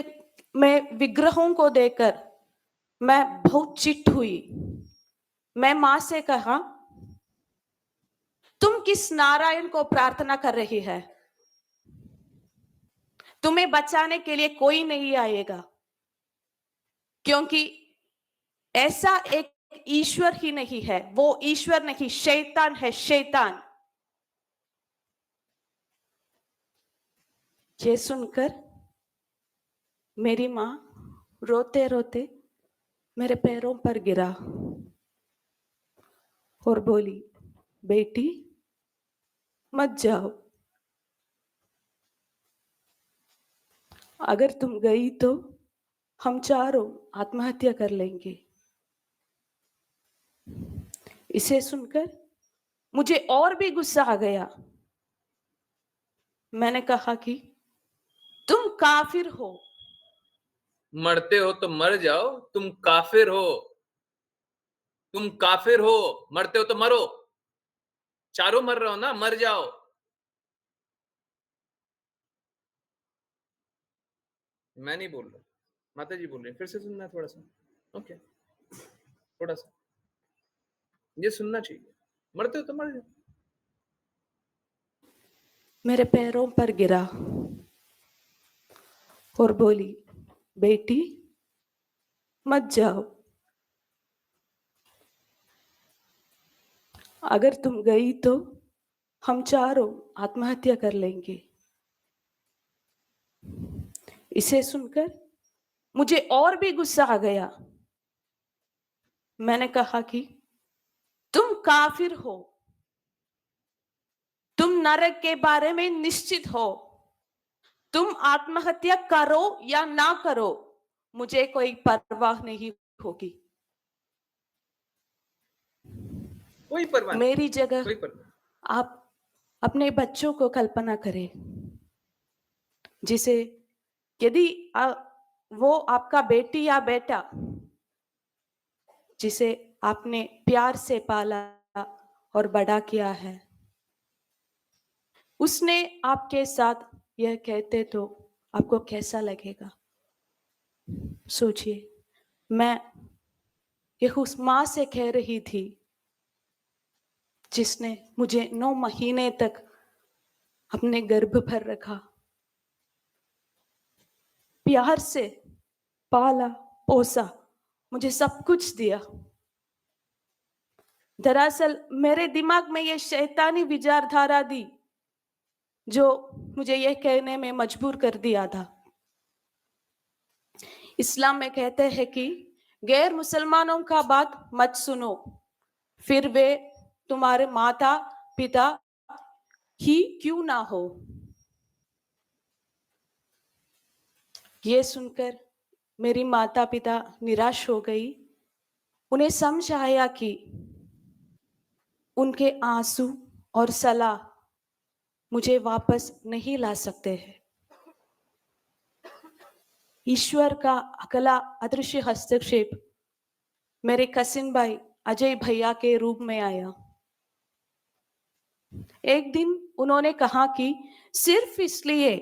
में विग्रहों को देखकर मैं बहुत चिढ़ हुई। मैं मां से कहा, तुम किस नारायण को प्रार्थना कर रही है? तुम्हें बचाने के लिए कोई नहीं आएगा, क्योंकि ऐसा एक ईश्वर ही नहीं है, वो ईश्वर नहीं, शैतान है, शैतान। ये सुनकर मेरी मां रोते रोते मेरे पैरों पर गिरा और बोली, बेटी मत जाओ, अगर तुम गई तो हम चारों आत्महत्या कर लेंगे। इसे सुनकर मुझे और भी गुस्सा आ गया। मैंने कहा कि तुम काफिर हो। मरते हो तो मर जाओ, तुम काफिर हो, तुम काफिर हो, मरते हो तो मरो, चारों मर रहे हो ना, मर जाओ। मैं नहीं बोल रहा, माता जी बोल रही, फिर से सुनना थोड़ा सा। ओके, थोड़ा सा ये सुनना चाहिए, मरते हो तो मर जाओ। मेरे पैरों पर गिरा और बोली, बेटी मत जाओ, अगर तुम गई तो हम चारों आत्महत्या कर लेंगे। इसे सुनकर मुझे और भी गुस्सा आ गया। मैंने कहा कि तुम काफिर हो, तुम नरक के बारे में निश्चित हो, तुम आत्महत्या करो या ना करो, मुझे कोई परवाह नहीं होगी। कोई परवाह नहीं, मेरी जगह कोई परवाह नहीं। आप अपने बच्चों को कल्पना करें, जिसे यदि वो आपका बेटी या बेटा, जिसे आपने प्यार से पाला और बड़ा किया है, उसने आपके साथ यह कहते तो आपको कैसा लगेगा? सोचिए। मैं यह उस मां से कह रही थी जिसने मुझे 9 महीने तक अपने गर्भ पर रखा, प्यार से पाला पोसा, मुझे सब कुछ दिया। दरअसल मेरे दिमाग में यह शैतानी विचारधारा दी जो मुझे यह कहने में मजबूर कर दिया था। इस्लाम में कहते हैं कि गैर मुसलमानों का बात मत सुनो, फिर वे तुम्हारे माता पिता ही क्यों ना हो। ये सुनकर मेरी माता पिता निराश हो गई। उन्हें समझ आया कि उनके आंसू और सलाह मुझे वापस नहीं ला सकते हैं। ईश्वर का अगला अदृश्य हस्तक्षेप मेरे कसिन भाई अजय भैया के रूप में आया। एक दिन उन्होंने कहा कि सिर्फ इसलिए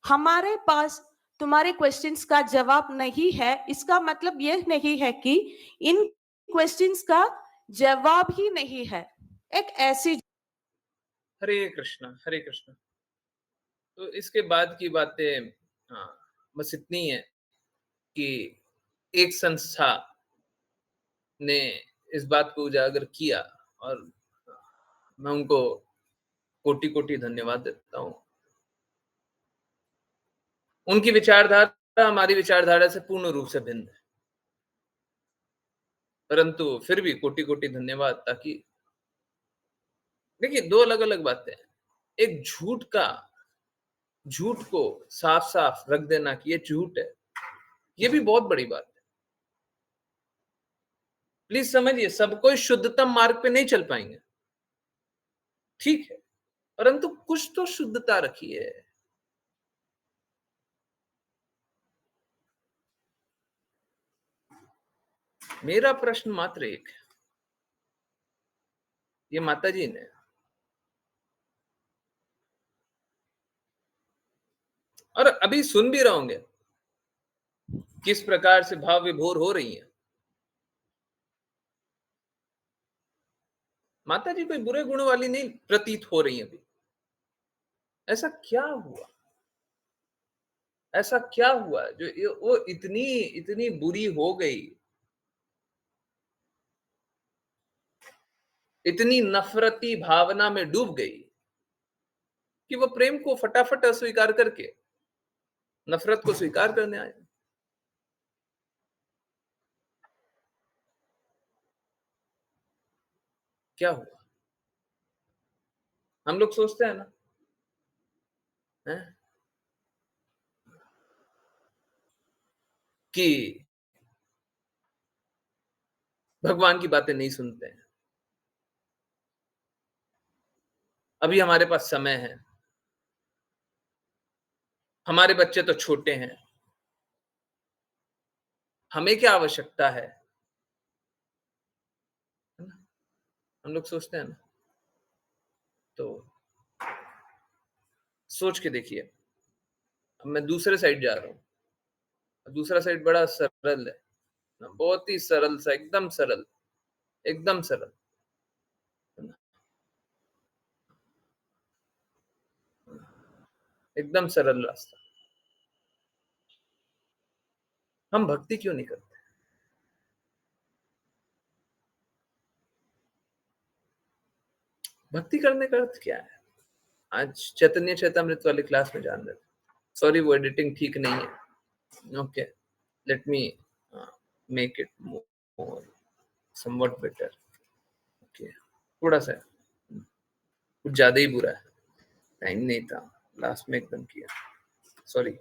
हमारे पास तुम्हारे क्वेश्चंस का जवाब नहीं है, इसका मतलब यह नहीं है कि इन क्वेश्चंस का जवाब ही नहीं है। एक ऐसी हरे कृष्णा, हरे कृष्णा। तो इसके बाद की बातें बस इतनी है कि एक संस्था ने इस बात को उजागर किया और मैं उनको कोटि-कोटि धन्यवाद देता हूँ। उनकी विचारधारा हमारी विचारधारा से पूर्ण रूप से भिन्न है। परंतु फिर भी कोटि-कोटि धन्यवाद, ताकि देखिए 2 अलग-अलग बातें हैं। एक झूठ को साफ-साफ रख देना कि ये झूठ है, ये भी बहुत बड़ी बात है। प्लीज समझिए, सब कोई शुद्धतम मार्ग पे नहीं चल पाएंगे, ठीक है, परंतु कुछ तो शुद्धता रखिए। मेरा प्रश्न मात्र एक है, ये माताजी ने और अभी सुन भी रहे होंगे किस प्रकार से भाव विभोर हो रही है। माताजी कोई बुरे गुण वाली नहीं प्रतीत हो रही है अभी। ऐसा क्या हुआ, ऐसा क्या हुआ जो वो इतनी इतनी बुरी हो गई, इतनी नफरती भावना में डूब गई कि वो प्रेम को फटाफट अस्वीकार करके नफरत को स्वीकार करने आए। क्या हुआ? हम लोग सोचते हैं ना, हैं? कि भगवान की बातें नहीं सुनते हैं। अभी हमारे पास समय है, हमारे बच्चे तो छोटे हैं, हमें क्या आवश्यकता है ना? हम लोग सोचते हैं ना। तो सोच के देखिए, अब मैं दूसरे साइड जा रहा हूँ। दूसरा साइड बड़ा सरल है ना, बहुत ही सरल सा, एकदम सरल, एकदम सरल, है ना? एकदम सरल रास्ता। हम भक्ति क्यों नहीं करते? भक्ति करने का अर्थ क्या है? आज चैतन्य चैतामृत वाली क्लास में जान रहे थे। सॉरी, वो एडिटिंग ठीक नहीं है। Okay, let me make it more somewhat better. Okay, थोड़ा सा कुछ ज्यादा ही बुरा है, टाइम नहीं था, लास्ट में एकदम किया, सॉरी।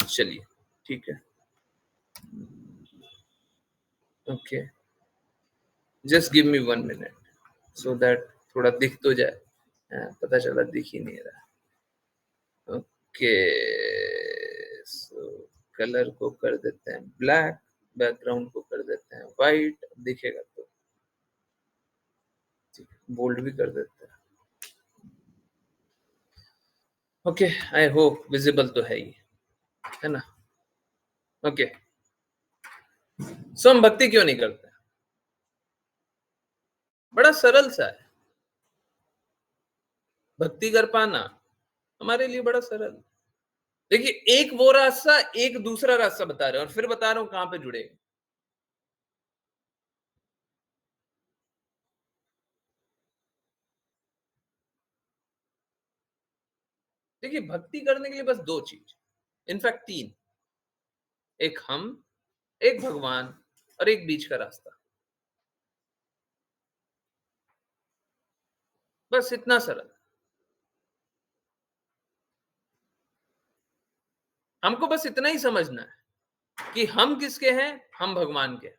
चलिए, ठीक है, okay, just give me 1 minute so that थोड़ा दिख तो जाए। पता चला दिख ही नहीं रहा। ओके, सो कलर को कर देते हैं ब्लैक, बैकग्राउंड को कर देते हैं व्हाइट, दिखेगा तो ठीक है, बोल्ड भी कर देते हैं। ओके, आई होप विजिबल तो है ही, है ना? ओके, सो हम भक्ति क्यों नहीं करते? बड़ा सरल सा है, भक्ति कर पाना हमारे लिए बड़ा सरल। देखिए, एक वो रास्ता, एक दूसरा रास्ता बता रहे हैं, और फिर बता रहा हूं कहां पे जुड़े। देखिए, भक्ति करने के लिए बस 2 चीज, इनफैक्ट 3, एक हम, एक भगवान, और एक बीच का रास्ता। बस इतना सरल। हमको बस इतना ही समझना है कि हम किसके हैं, हम भगवान के।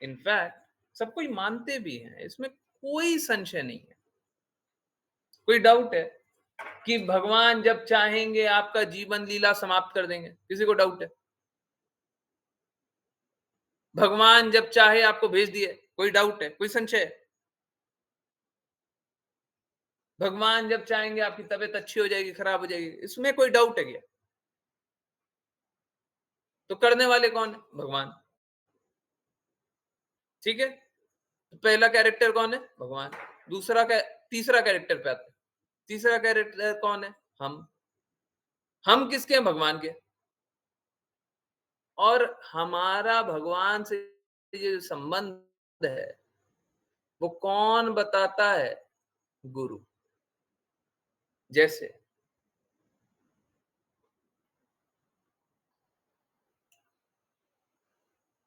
इनफैक्ट सब कोई मानते भी हैं, इसमें कोई संशय नहीं है। कोई डाउट है कि भगवान जब चाहेंगे आपका जीवन लीला समाप्त कर देंगे? किसी को डाउट है? भगवान जब चाहे आपको भेज दिए? कोई डाउट है, कोई संशय है? भगवान जब चाहेंगे आपकी तबीयत अच्छी हो जाएगी, खराब हो जाएगी, इसमें कोई डाउट है क्या? तो करने वाले कौन है? भगवान। ठीक है, तो पहला कैरेक्टर कौन है? भगवान। तीसरा कैरेक्टर पे आते हैं। तीसरा कैरेक्टर कौन है? हम किसके हैं? भगवान के। और हमारा भगवान से ये जो संबंध है वो कौन बताता है? गुरु। जैसे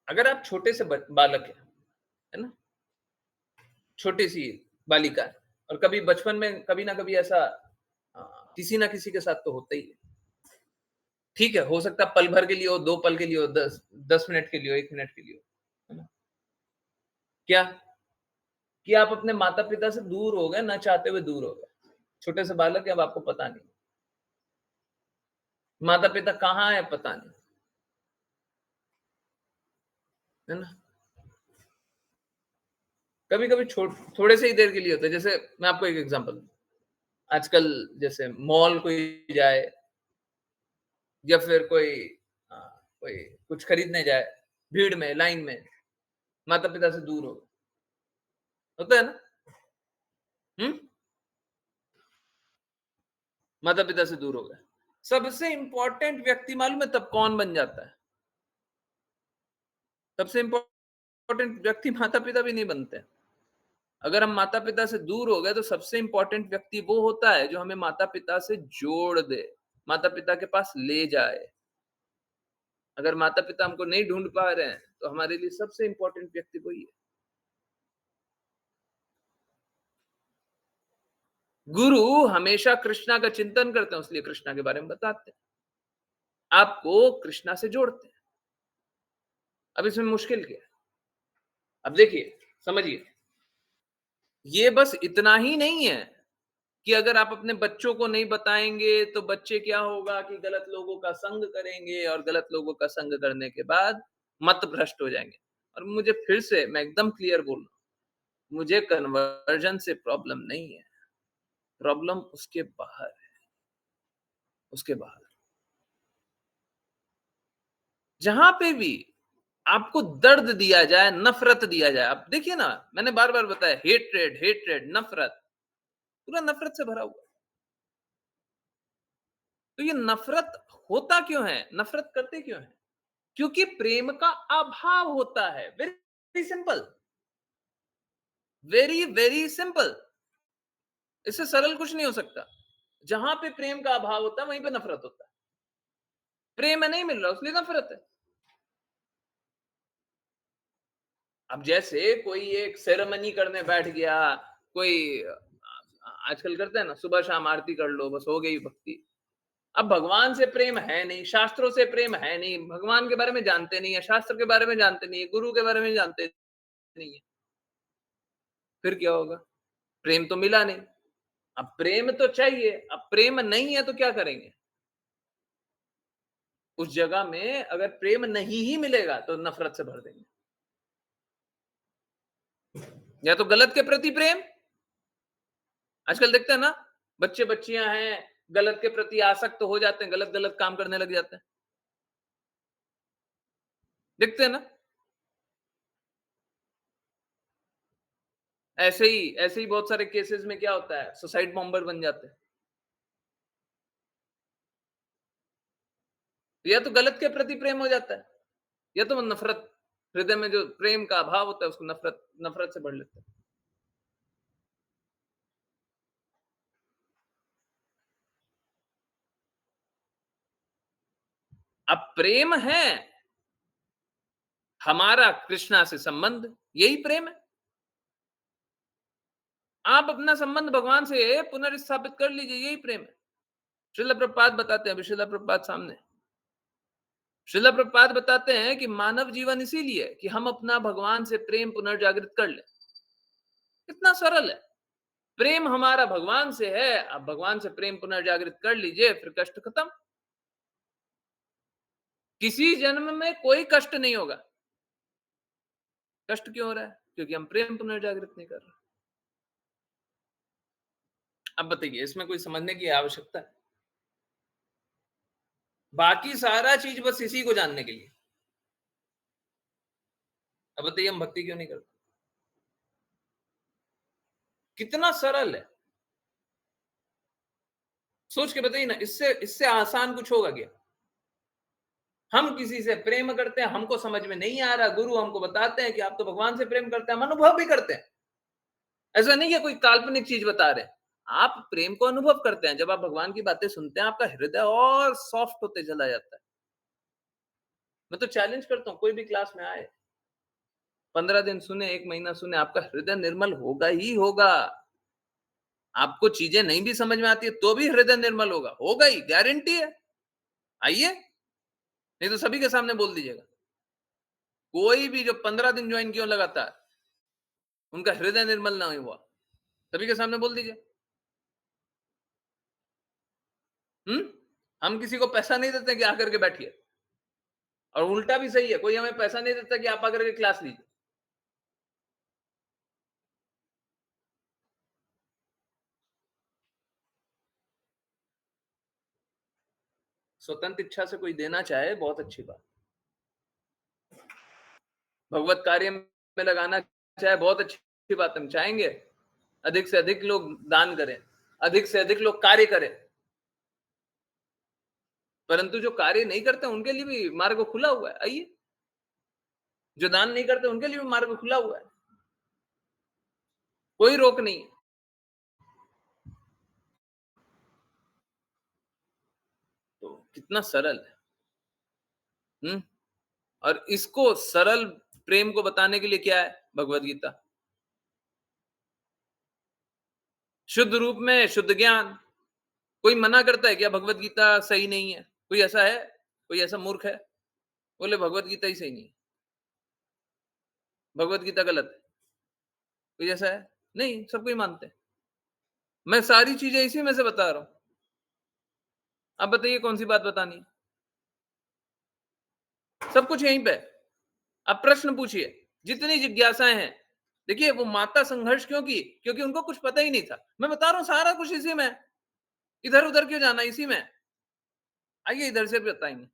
अगर आप छोटे से बालक है ना, छोटी सी बालिका है, और कभी बचपन में कभी ना कभी ऐसा किसी ना किसी के साथ तो होता ही है। ठीक है, हो सकता है पल भर के लिए हो, 2 पल के लिए हो, 10 मिनट के लिए हो, 1 मिनट के लिए हो, है ना? क्या कि आप अपने माता-पिता से दूर हो गए, ना चाहते हुए दूर हो गए। छोटे से बालक है, अब आपको पता नहीं। माता-पिता कहाँ है पता नहीं, है ना? कभी-कभी थोड़े से ही देर के लिए होता है। जैसे मैं आपको एक एग्जांपल दूँ। आजकल जैसे मॉल कोई जाए या फिर कोई कुछ खरीदने जाए, भीड़ में, लाइन में, माता-पिता से दूर हो, होता है ना? हुँ? माता-पिता से दूर हो गए। सबसे इम्पोर्टेंट व्यक्ति मालूम है तब कौन बन जाता है? सबसे इम्पोर्टेंट व्यक्ति माता-पिता भी नहीं बनते। अगर हम माता-पिता से दूर हो गए तो सबसे इम्पोर्टेंट व्यक्ति वो होता है जो हमें माता-पिता से जोड़ दे, माता-पिता के पास ले जाए। अगर माता-पिता हमको नहीं ढूँढ पा रहे हैं, तो हमारे लिए सबसे इम्पोर्टेंट व्यक्ति वही है। गुरु हमेशा कृष्णा का चिंतन करते हैं, इसलिए कृष्णा के बारे में बताते हैं। आपको कृष्णा से जोड़ते हैं। अब इसमें मुश्किल क्या है? अब देखिए, समझिए, ये बस इतना ही नहीं है कि अगर आप अपने बच्चों को नहीं बताएँगे, तो बच्चे क्या होगा कि गलत लोगों का संग करेंगे और गलत लोगों का संग करने के बाद मतभ्रष्ट हो जाएँगे। और मुझे फिर से मैं एकदम क्लियर बोल रहा हूँ, मुझे कन्वर्जन से प्रॉब्लम नहीं है, प्रॉब्लम उसके बाहर है, उसके बाहर। जहाँ पे भी आपको दर्द दिया जाए, नफ़रत दिया जाए, आप देखिए ना, मैंने बार-बार बताया हेट्रेड, हेट्रेड, नफ़रत, पूरा नफ़रत से भरा हुआ है। तो ये नफ़रत होता क्यों है? नफ़रत करते क्यों हैं? क्योंकि प्रेम का अभाव होता है। Very simple, very very simple. इससे सरल कुछ नहीं हो सकता। जहां पे प्रेम का अभाव होता है वहीं पे नफरत होता है। प्रेम नहीं मिल रहा इसलिए नफरत है। अब जैसे कोई एक सेरेमनी करने बैठ गया, कोई आजकल करते हैं ना, सुबह शाम आरती कर लो, बस हो गई भक्ति। अब भगवान से प्रेम है नहीं, शास्त्रों से प्रेम है नहीं, भगवान के बारे में जानते नहीं है, शास्त्र के बारे में जानते नहीं है, गुरु के बारे में जानते नहीं है, फिर क्या होगा? प्रेम तो मिला नहीं। अब प्रेम तो चाहिए, अब प्रेम नहीं है तो क्या करेंगे? उस जगह में अगर प्रेम नहीं ही मिलेगा तो नफरत से भर देंगे। या तो गलत के प्रति प्रेम, आजकल देखते हैं ना, बच्चे बच्चियां हैं, गलत के प्रति आसक्त हो जाते हैं, गलत गलत काम करने लग जाते हैं, देखते हैं ना। ऐसे ही बहुत सारे केसेस में क्या होता है, सुसाइड बॉम्बर बन जाते हैं। या तो गलत के प्रति प्रेम हो जाता है, या तो नफरत, हृदय में जो प्रेम का अभाव होता है उसको नफरत नफरत से भर लेते हैं। अब प्रेम है हमारा कृष्णा से संबंध, यही प्रेम है। आप अपना संबंध भगवान से पुनर्स्थापित कर लीजिए, यही प्रेम है। श्रील प्रभुपाद बताते हैं, अभी श्रील प्रभुपाद सामने, श्रील प्रभुपाद बताते हैं कि मानव जीवन इसीलिए कि हम अपना भगवान से प्रेम पुनर्जागृत कर लें। कितना सरल है। प्रेम हमारा भगवान से है, आप भगवान से प्रेम पुनर्जागृत कर लीजिए, फिर कष्ट खत्म। किसी जन्म में कोई कष्ट नहीं होगा। कष्ट क्यों हो रहा है? क्योंकि हम प्रेम पुनर्जागृत नहीं कर रहे। अब बताइए, इसमें कोई समझने की आवश्यकता है? बाकी सारा चीज बस इसी को जानने के लिए। अब बताइए हम भक्ति क्यों नहीं करते? कितना सरल है, सोच के बताइए ना, इससे इससे आसान कुछ होगा क्या? हम किसी से प्रेम करते हैं, हमको समझ में नहीं आ रहा, गुरु हमको बताते हैं कि आप तो भगवान से प्रेम करते हैं, हम अनुभव भी करते हैं। ऐसा नहीं है कोई काल्पनिक चीज बता रहे हैं, आप प्रेम को अनुभव करते हैं। जब आप भगवान की बातें सुनते हैं, आपका हृदय और सॉफ्ट होते चला जाता है। मैं तो चैलेंज करता हूं, कोई भी क्लास में आए, 15 दिन सुने, 1 महीना सुने, आपका हृदय निर्मल होगा ही होगा। आपको चीजें नहीं भी समझ में आती है तो भी हृदय निर्मल होगा ही, गारंटी है। आइए, नहीं तो सभी के सामने बोल दीजिएगा, कोई भी जो 15 दिन ज्वाइन किया लगातार, उनका हृदय निर्मल ना हुआ, सभी के सामने बोल दीजिए। हम किसी को पैसा नहीं देते कि आकर के बैठिए, और उल्टा भी सही है, कोई हमें पैसा नहीं देता कि आप आकर के क्लास लीजिए। स्वतंत्र इच्छा से कोई देना चाहे, बहुत अच्छी बात। भगवत कार्य में लगाना चाहे, बहुत अच्छी बात। हम चाहेंगे अधिक से अधिक लोग दान करें, अधिक से अधिक लोग कार्य करें, परंतु जो कार्य नहीं करते उनके लिए भी मार्ग खुला हुआ है। आइए, जो दान नहीं करते उनके लिए भी मार्ग खुला हुआ है, कोई रोक नहीं है। तो कितना सरल है। और इसको सरल प्रेम को बताने के लिए क्या है? भगवत गीता। शुद्ध रूप में शुद्ध ज्ञान। कोई मना करता है क्या भगवत गीता सही नहीं है? कोई ऐसा है? कोई ऐसा मूर्ख है बोले भगवत गीता ही सही नहीं है, भगवत गीता गलत है? कोई ऐसा है? नहीं, सब कोई मानते हैं। मैं सारी चीजें इसी में से बता रहा हूं। अब बताइए कौन सी बात बतानी है? सब कुछ यहीं पे। अब प्रश्न पूछिए, जितनी जिज्ञासाएं हैं। देखिए, वो माता संघर्ष क्यों की? क्योंकि उनको कुछ पता ही नहीं था। मैं बता रहा हूं सारा कुछ इसी में। इधर उधर क्यों जाना, इसी में। आइए इधर से बताएंगे,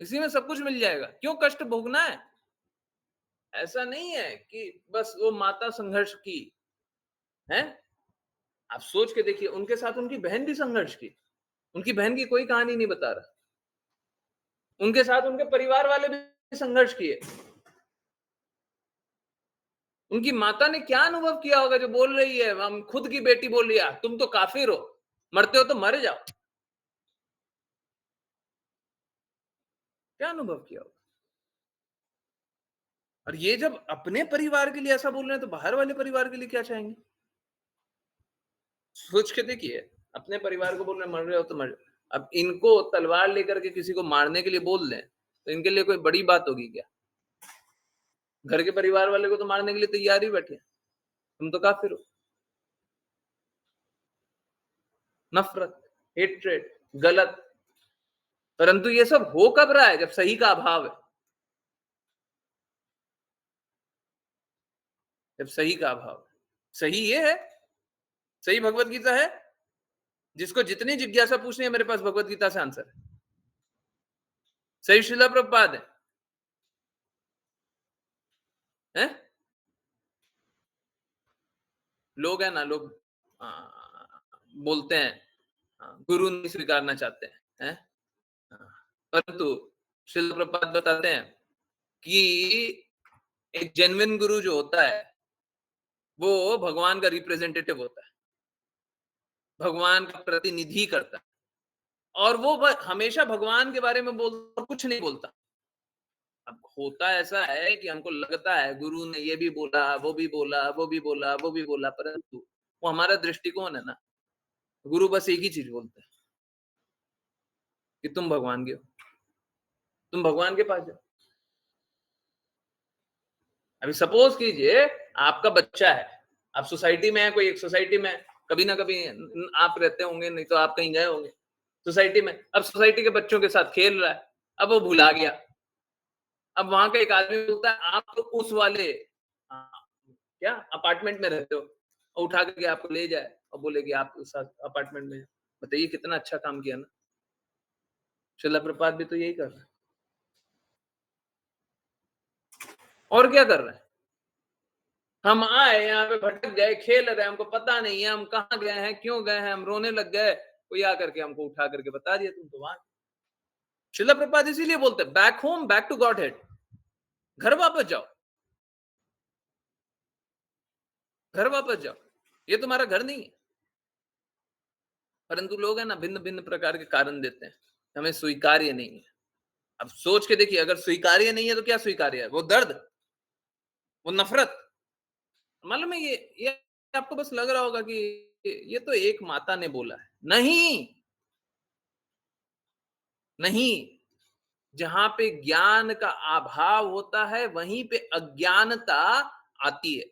इसी में सब कुछ मिल जाएगा। क्यों कष्ट भोगना है? ऐसा नहीं है कि बस वो माता संघर्ष की है। आप सोच के देखिए, उनके साथ उनकी बहन भी संघर्ष की। उनकी बहन की कोई कहानी नहीं बता रहा। उनके साथ उनके परिवार वाले भी संघर्ष किए। उनकी माता ने क्या अनुभव किया होगा जो बोल रही है, हम खुद की बेटी बोल रही है तुम तो काफिर हो, मरते हो तो मर जाओ। क्या अनुभव किया होगा? और ये जब अपने परिवार के लिए ऐसा बोल रहे हैं तो बाहर वाले परिवार के लिए क्या चाहेंगे? सोच के देखिए, अपने परिवार को बोल रहे मर रहे हो तो मर जाओ। अब इनको तलवार लेकर के किसी को मारने के लिए बोल दें तो इनके लिए कोई बड़ी बात होगी क्या? घर के परिवार वाले को तो मारने के लिए तैयार ही बैठे, तुम तो काफिर हो। नफरत, हेट्रेड, गलत। परंतु ये सब हो कब रहा है? जब सही का अभाव है। जब सही का अभाव है। सही ये है, सही भगवत गीता है। जिसको जितनी जिज्ञासा पूछनी है, मेरे पास भगवत गीता से आंसर है। सही श्रील प्रभुपाद है? लोग है ना, लोग बोलते हैं गुरु नहीं स्वीकारना चाहते हैं। परंतु श्रील प्रभुपाद बताते हैं कि एक जेन्युइन गुरु जो होता है वो भगवान का रिप्रेजेंटेटिव होता है, भगवान का प्रतिनिधि करता है, और वो हमेशा भगवान के बारे में बोलता, कुछ नहीं बोलता। अब होता ऐसा है कि हमको लगता है गुरु ने ये भी बोला, वो भी बोला, वो भी बोला, वो भी बोला, परंतु वो हमारा दृष्टिकोण है ना। गुरु बस एक ही चीज बोलते हैं कि तुम भगवान के हो, तुम भगवान के पास जाओ। अभी सपोज कीजिए आपका बच्चा है, आप सोसाइटी में है, कोई एक सोसाइटी में, कभी ना कभी आप रहते होंगे, नहीं तो आप कहीं गए होंगे सोसाइटी में। अब सोसाइटी के बच्चों के साथ खेल रहा है, अब वो भुला गया। अब वहां का एक आदमी बोलता है आप तो उस वाले क्या अपार्टमेंट में रहते हो और उठा करके आपको ले जाए और बोले कि आप उस अपार्टमेंट में हैं। बताइए कितना अच्छा काम किया ना। श्रील प्रभुपाद भी तो यही कर रहे हैं। और क्या कर रहे हैं? हम आए यहाँ पे भटक गए, खेल रहे हैं, हमको पता नहीं है हम कहाँ गए हैं, क्यों गए हैं, हम रोने लग गए, कोई आकर के हमको उठा करके बता दिया तुम तो वहां। श्रील प्रभुपाद इसीलिए बोलते हैं back home, back to godhead. घर वापस जाओ, घर वापस जाओ, ये तुम्हारा घर नहीं है। परंतु लोग है ना भिन्न भिन्न प्रकार के कारण देते हैं, हमें स्वीकार्य नहीं है। अब सोच के देखिए, अगर स्वीकार्य नहीं है तो क्या स्वीकार्य है? वो दर्द, वो नफरत। मालूम है ये आपको बस लग रहा होगा कि ये तो एक माता ने बोला है। नहीं, नहीं, जहां पे ज्ञान का अभाव होता है वहीं पे अज्ञानता आती है।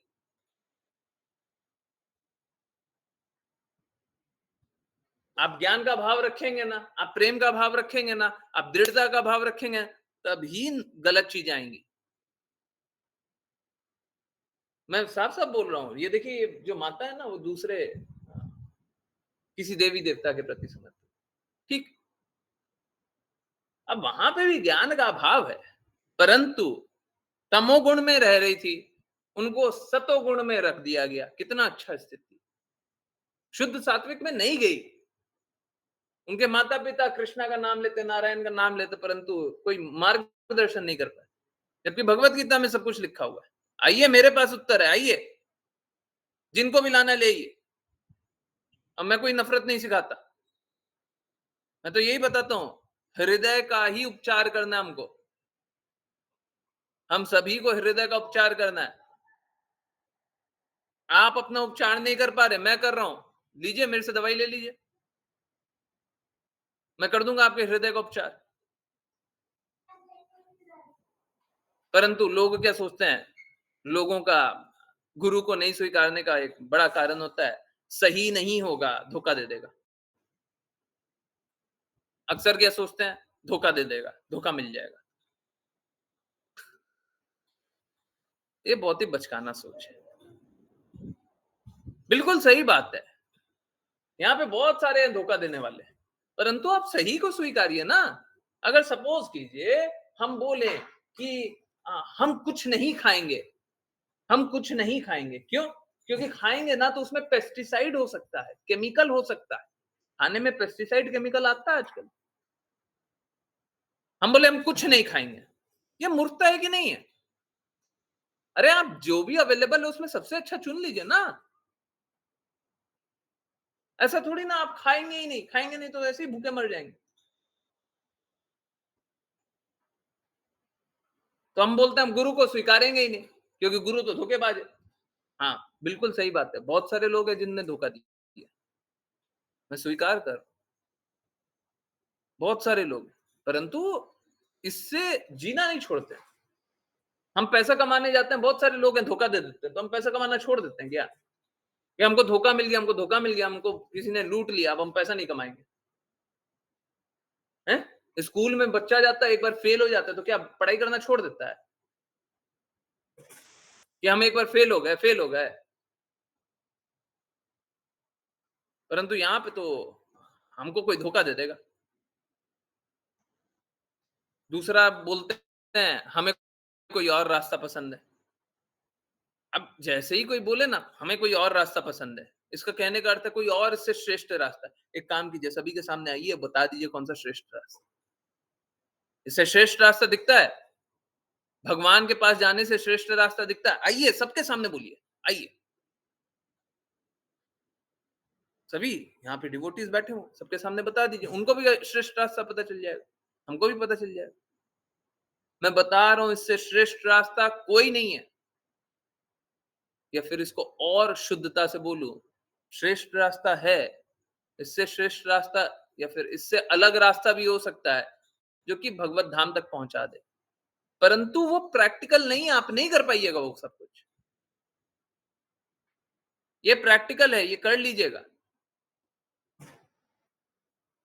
आप ज्ञान का भाव रखेंगे ना, आप प्रेम का भाव रखेंगे ना, आप दृढ़ता का भाव रखेंगे, तभी गलत चीज आएंगी। मैं साफ साफ बोल रहा हूं। ये देखिए, जो माता है ना वो दूसरे किसी देवी देवता के प्रति समर्पित, ठीक। अब वहां पे भी ज्ञान का अभाव है, परंतु तमोगुण में रह रही थी, उनको सतोगुण में रख दिया गया। कितना अच्छा स्थिति। शुद्ध सात्विक में नहीं गई। उनके माता पिता कृष्णा का नाम लेते, नारायण का नाम लेते, परंतु कोई मार्गदर्शन नहीं कर पाए, जबकि भगवत गीता में सब कुछ लिखा हुआ है। आइए, मेरे पास उत्तर है, आइए, जिनको भी लाना ले आइए। अब मैं कोई नफरत नहीं सिखाता, मैं तो यही बताता हूं, हृदय का ही उपचार करना है हमको। हम सभी को हृदय का उपचार करना है। आप अपना उपचार नहीं कर पा रहे, मैं कर रहा हूं, लीजिए मेरे से दवाई ले लीजिए, मैं कर दूंगा आपके हृदय का उपचार। परंतु लोग क्या सोचते हैं, लोगों का गुरु को नहीं स्वीकारने का एक बड़ा कारण होता है, सही नहीं होगा, धोखा दे देगा। अक्सर क्या सोचते हैं, धोखा दे देगा, धोखा मिल जाएगा। ये बहुत ही बचकाना सोच है। बिल्कुल सही बात है, यहाँ पे बहुत सारे हैं धोखा देने वाले, परंतु आप सही को स्वीकारिए ना। अगर सपोज कीजिए हम बोले कि हम कुछ नहीं खाएंगे, हम कुछ नहीं खाएंगे, क्यों? क्योंकि खाएंगे ना तो उसमें पेस्टिसाइड हो सकता है, केमिकल हो सकता है। खाने में पेस्टिसाइड केमिकल आता है आजकल। हम बोले हम कुछ नहीं खाएंगे, ये मूर्खता है कि नहीं है? अरे आप जो भी अवेलेबल है उसमें सबसे अच्छा चुन लीजिए ना। ऐसा थोड़ी ना आप खाएंगे ही नहीं, खाएंगे नहीं तो ऐसे ही भूखे मर जाएंगे। तो हम बोलते हैं हम गुरु को स्वीकारेंगे ही नहीं, क्योंकि गुरु तो धोखेबाज है। हाँ, बिल्कुल सही बात है, बहुत सारे लोग हैं जिनने धोखा दिया, मैं स्वीकार कर, बहुत सारे लोग, परंतु इससे जीना नहीं छोड़ते। हम पैसा कमाने जाते हैं, बहुत सारे लोग हैं धोखा दे देते हैं, तो हम पैसा कमाना छोड़ देते हैं क्या? कि हमको धोखा मिल गया, हमको धोखा मिल गया, हमको किसी ने लूट लिया, अब हम पैसा नहीं कमाएंगे। हैं? स्कूल में बच्चा जाता है, एक बार फेल हो जाता है तो क्या पढ़ाई करना छोड़ देता है? कि हम एक बार फेल हो गए, फेल हो गए। परंतु यहाँ पे तो हमको कोई धोखा दे देगा। दूसरा बोलते हैं हमें कोई और रास्ता पसंद है। अब जैसे ही कोई बोले ना हमें कोई और रास्ता पसंद है, इसका कहने का अर्थ है कोई और इससे श्रेष्ठ रास्ता है। एक काम कीजिए, सभी के सामने आइए, बता दीजिए कौन सा श्रेष्ठ रास्ता। इससे श्रेष्ठ रास्ता दिखता है, भगवान के पास जाने से श्रेष्ठ रास्ता दिखता है, आइए सबके सामने बोलिए, आइए। सभी यहाँ पे डिवोटीज बैठे हो, सबके सामने बता दीजिए, उनको भी श्रेष्ठ रास्ता पता चल जाएगा, हमको भी पता चल जाएगा। मैं बता रहा हूं इससे श्रेष्ठ रास्ता कोई नहीं है। या फिर इसको और शुद्धता से बोलूं, श्रेष्ठ रास्ता है, इससे श्रेष्ठ रास्ता या फिर इससे अलग रास्ता भी हो सकता है जो कि भगवत धाम तक पहुंचा दे, परंतु वो प्रैक्टिकल नहीं, आप नहीं कर पाइएगा वो सब कुछ। ये प्रैक्टिकल है, ये कर लीजिएगा।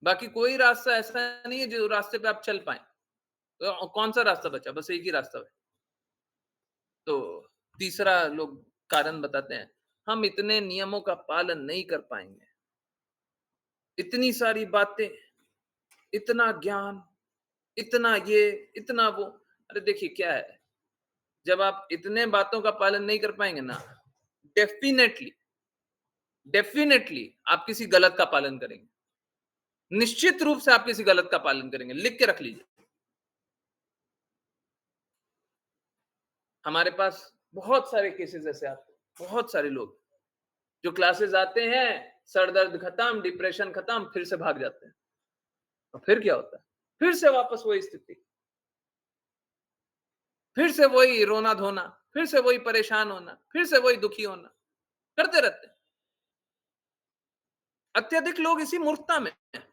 बाकी कोई रास्ता ऐसा नहीं है जो रास्ते पे आप चल पाए। तो कौन सा रास्ता बचा? बस एक ही रास्ता है। तो तीसरा लोग कारण बताते हैं, हम इतने नियमों का पालन नहीं कर पाएंगे, इतनी सारी बातें, इतना ज्ञान, इतना ये, इतना वो। अरे देखिए क्या है, जब आप इतने बातों का पालन नहीं कर पाएंगे ना, डेफिनेटली डेफिनेटली आप किसी गलत का पालन करेंगे, निश्चित रूप से आप किसी गलत का पालन करेंगे। लिख के रख लीजिए। हमारे पास बहुत सारे केसेस ऐसे आते हैं, बहुत सारे लोग जो क्लासेस आते हैं, सर दर्द खत्म, डिप्रेशन खत्म, फिर से भाग जाते हैं। और फिर क्या होता है? फिर से वापस वही स्थिति, फिर से वही रोना धोना, फिर से वही परेशान होना, फिर से वही दुखी होना, करते रहते हैं। अत्यधिक लोग इसी मूर्खता में हैं।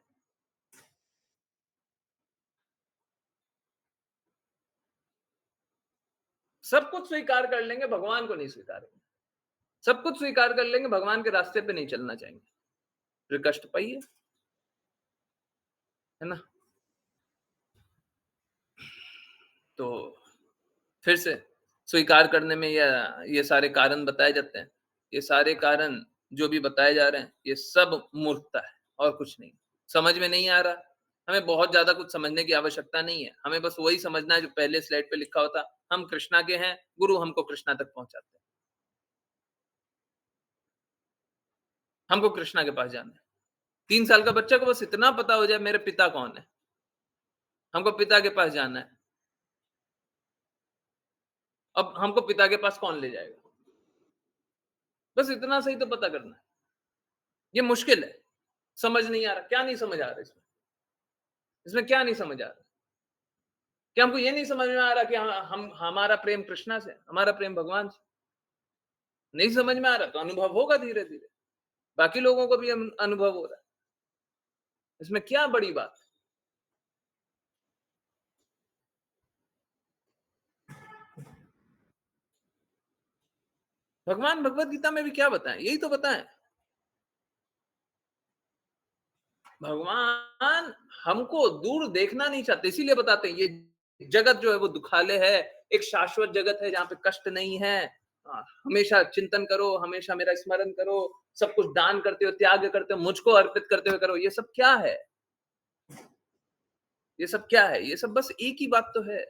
सब कुछ स्वीकार कर लेंगे, भगवान को नहीं स्वीकारेंगे। सब कुछ स्वीकार कर लेंगे, भगवान के रास्ते पे नहीं चलना चाहेंगे, फिर कष्ट पाइए, है ना? तो फिर से स्वीकार करने में ये सारे कारण बताए जाते हैं। ये सारे कारण जो भी बताए जा रहे हैं, ये सब मूर्खता है और कुछ नहीं। समझ में नहीं आ रहा, हमें बहुत ज्यादा कुछ समझने की आवश्यकता नहीं है। हमें बस वही समझना है जो पहले स्लाइड पे लिखा होता, हम कृष्णा के हैं, गुरु हमको कृष्णा तक पहुंचाते हैं। हमको कृष्णा के पास जाना है। 3 साल का बच्चा को बस इतना पता हो जाए मेरे पिता कौन है, हमको पिता के पास जाना है। अब हमको पिता के पास कौन ले जाएगा, बस इतना सही तो पता करना है। ये मुश्किल है, समझ नहीं आ रहा। क्या नहीं समझ आ रहा इसमें? इसमें क्या नहीं समझ आ रहा? क्या हमको ये नहीं समझ में आ रहा कि हम हमारा प्रेम कृष्णा से, हमारा प्रेम भगवान से? नहीं समझ में आ रहा तो अनुभव होगा धीरे धीरे, बाकी लोगों को भी अनुभव हो रहा है। इसमें क्या बड़ी बात है? भगवान भगवत गीता में भी क्या बताएं? यही तो बताएं। भगवान हमको दूर देखना नहीं चाहते, इसीलिए बताते हैं ये जगत जो है वो दुखालय है, एक शाश्वत जगत है जहां पे कष्ट नहीं है। हमेशा चिंतन करो, हमेशा मेरा स्मरण करो, सब कुछ दान करते हो, त्याग करते हो, मुझको अर्पित करते हुए करो। ये सब क्या है? ये सब क्या है? ये सब बस एक ही बात तो है,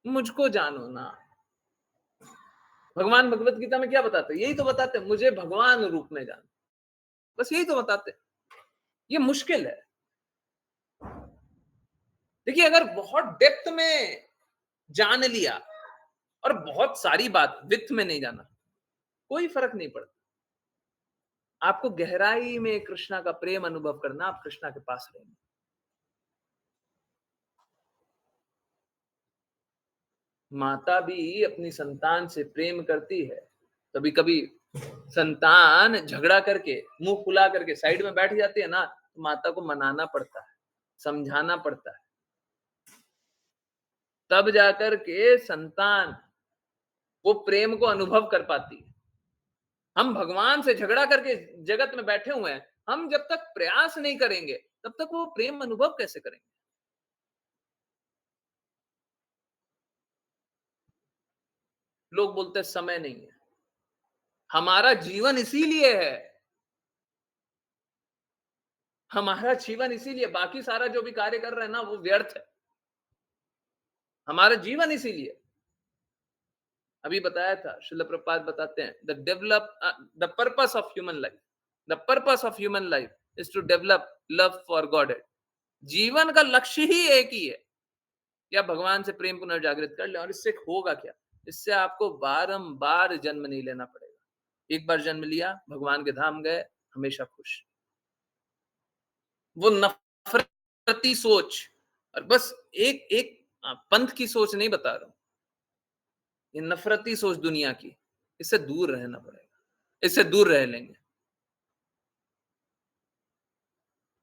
मुझको जानो ना। भगवान भगवत गीता में क्या बताते हैं? यही तो बताते हैं, मुझे भगवान रूप में जानो, बस यही तो बताते हैं। ये मुश्किल है। देखिए, अगर बहुत डेप्थ में जान लिया और बहुत सारी बात वित्त में नहीं जाना, कोई फर्क नहीं पड़ता। आपको गहराई में कृष्णा का प्रेम अनुभव करना, आप कृष्णा के पास रहेंगे। माता भी अपनी संतान से प्रेम करती है, कभी कभी संतान झगड़ा करके मुंह फुला करके साइड में बैठ जाती है ना, तो माता को मनाना पड़ता है, समझाना पड़ता है, तब जाकर के संतान वो प्रेम को अनुभव कर पाती है। हम भगवान से झगड़ा करके जगत में बैठे हुए हैं, हम जब तक प्रयास नहीं करेंगे तब तक वो प्रेम अनुभव कैसे करेंगे? लोग बोलते हैं समय नहीं है, हमारा जीवन इसीलिए है, हमारा जीवन इसीलिए, बाकी सारा जो भी कार्य कर रहे हैं ना वो व्यर्थ है, हमारा जीवन इसीलिए। अभी बताया था, श्रील प्रभुपाद बताते हैं, the purpose of human life, the purpose of human life is to develop love for God. जीवन का लक्ष्य ही एक ही है कि आप भगवान से प्रेम पुनर्जागृत कर ले। और इससे होगा क्या? इससे आपको बारंबार जन्म नहीं लेना पड़ेगा। एक बार जन्म लिया, भगवान के धाम गए, हमेशा खुश। वो नफरती सोच, और बस एक एक पंथ की सोच नहीं बता रहा हूं, ये नफरती सोच दुनिया की, इससे दूर रहना पड़ेगा, इससे दूर रह लेंगे।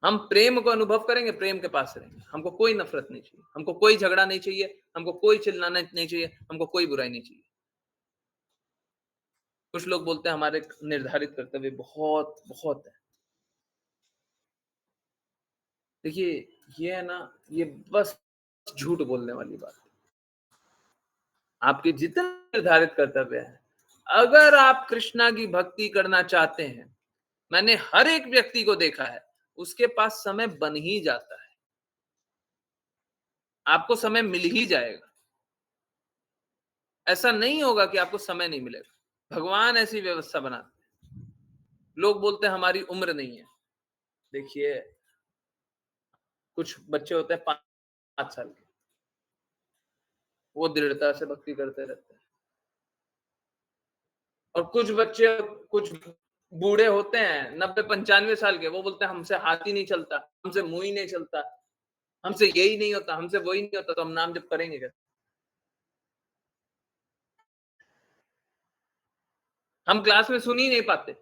हम प्रेम को अनुभव करेंगे, प्रेम के पास रहेंगे। हमको कोई नफरत नहीं चाहिए, हमको कोई झगड़ा नहीं चाहिए, हमको कोई चिल्लाना नहीं चाहिए, हमको कोई बुराई नहीं चाहिए। कुछ लोग बोलते हैं हमारे निर्धारित कर्तव्य बहुत बहुत है। देखिए, ये है ना, ये बस झूठ बोलने वाली बात है। आपके जितने निर्धारित कर्तव्य है अगर आप कृष्णा की भक्ति करना चाहते हैं, मैंने हर एक व्यक्ति को देखा है, उसके पास समय बन ही जाता है, आपको समय मिल ही जाएगा। ऐसा नहीं होगा कि आपको समय नहीं मिलेगा। भगवान ऐसी व्यवस्था बनाते हैं। लोग बोलते हैं हमारी उम्र नहीं है। देखिए, कुछ बच्चे होते हैं 5 साल के, वो दृढ़ता से भक्ति करते रहते हैं, और कुछ बच्चे, कुछ बूढ़े होते हैं 90-95 साल के, वो बोलते हैं हमसे हाथ ही नहीं चलता, हमसे मुंह ही नहीं चलता, हमसे यही नहीं होता, हमसे वही नहीं होता, तो हम नाम जप करेंगे कैसे? हम क्लास में सुन ही नहीं पाते,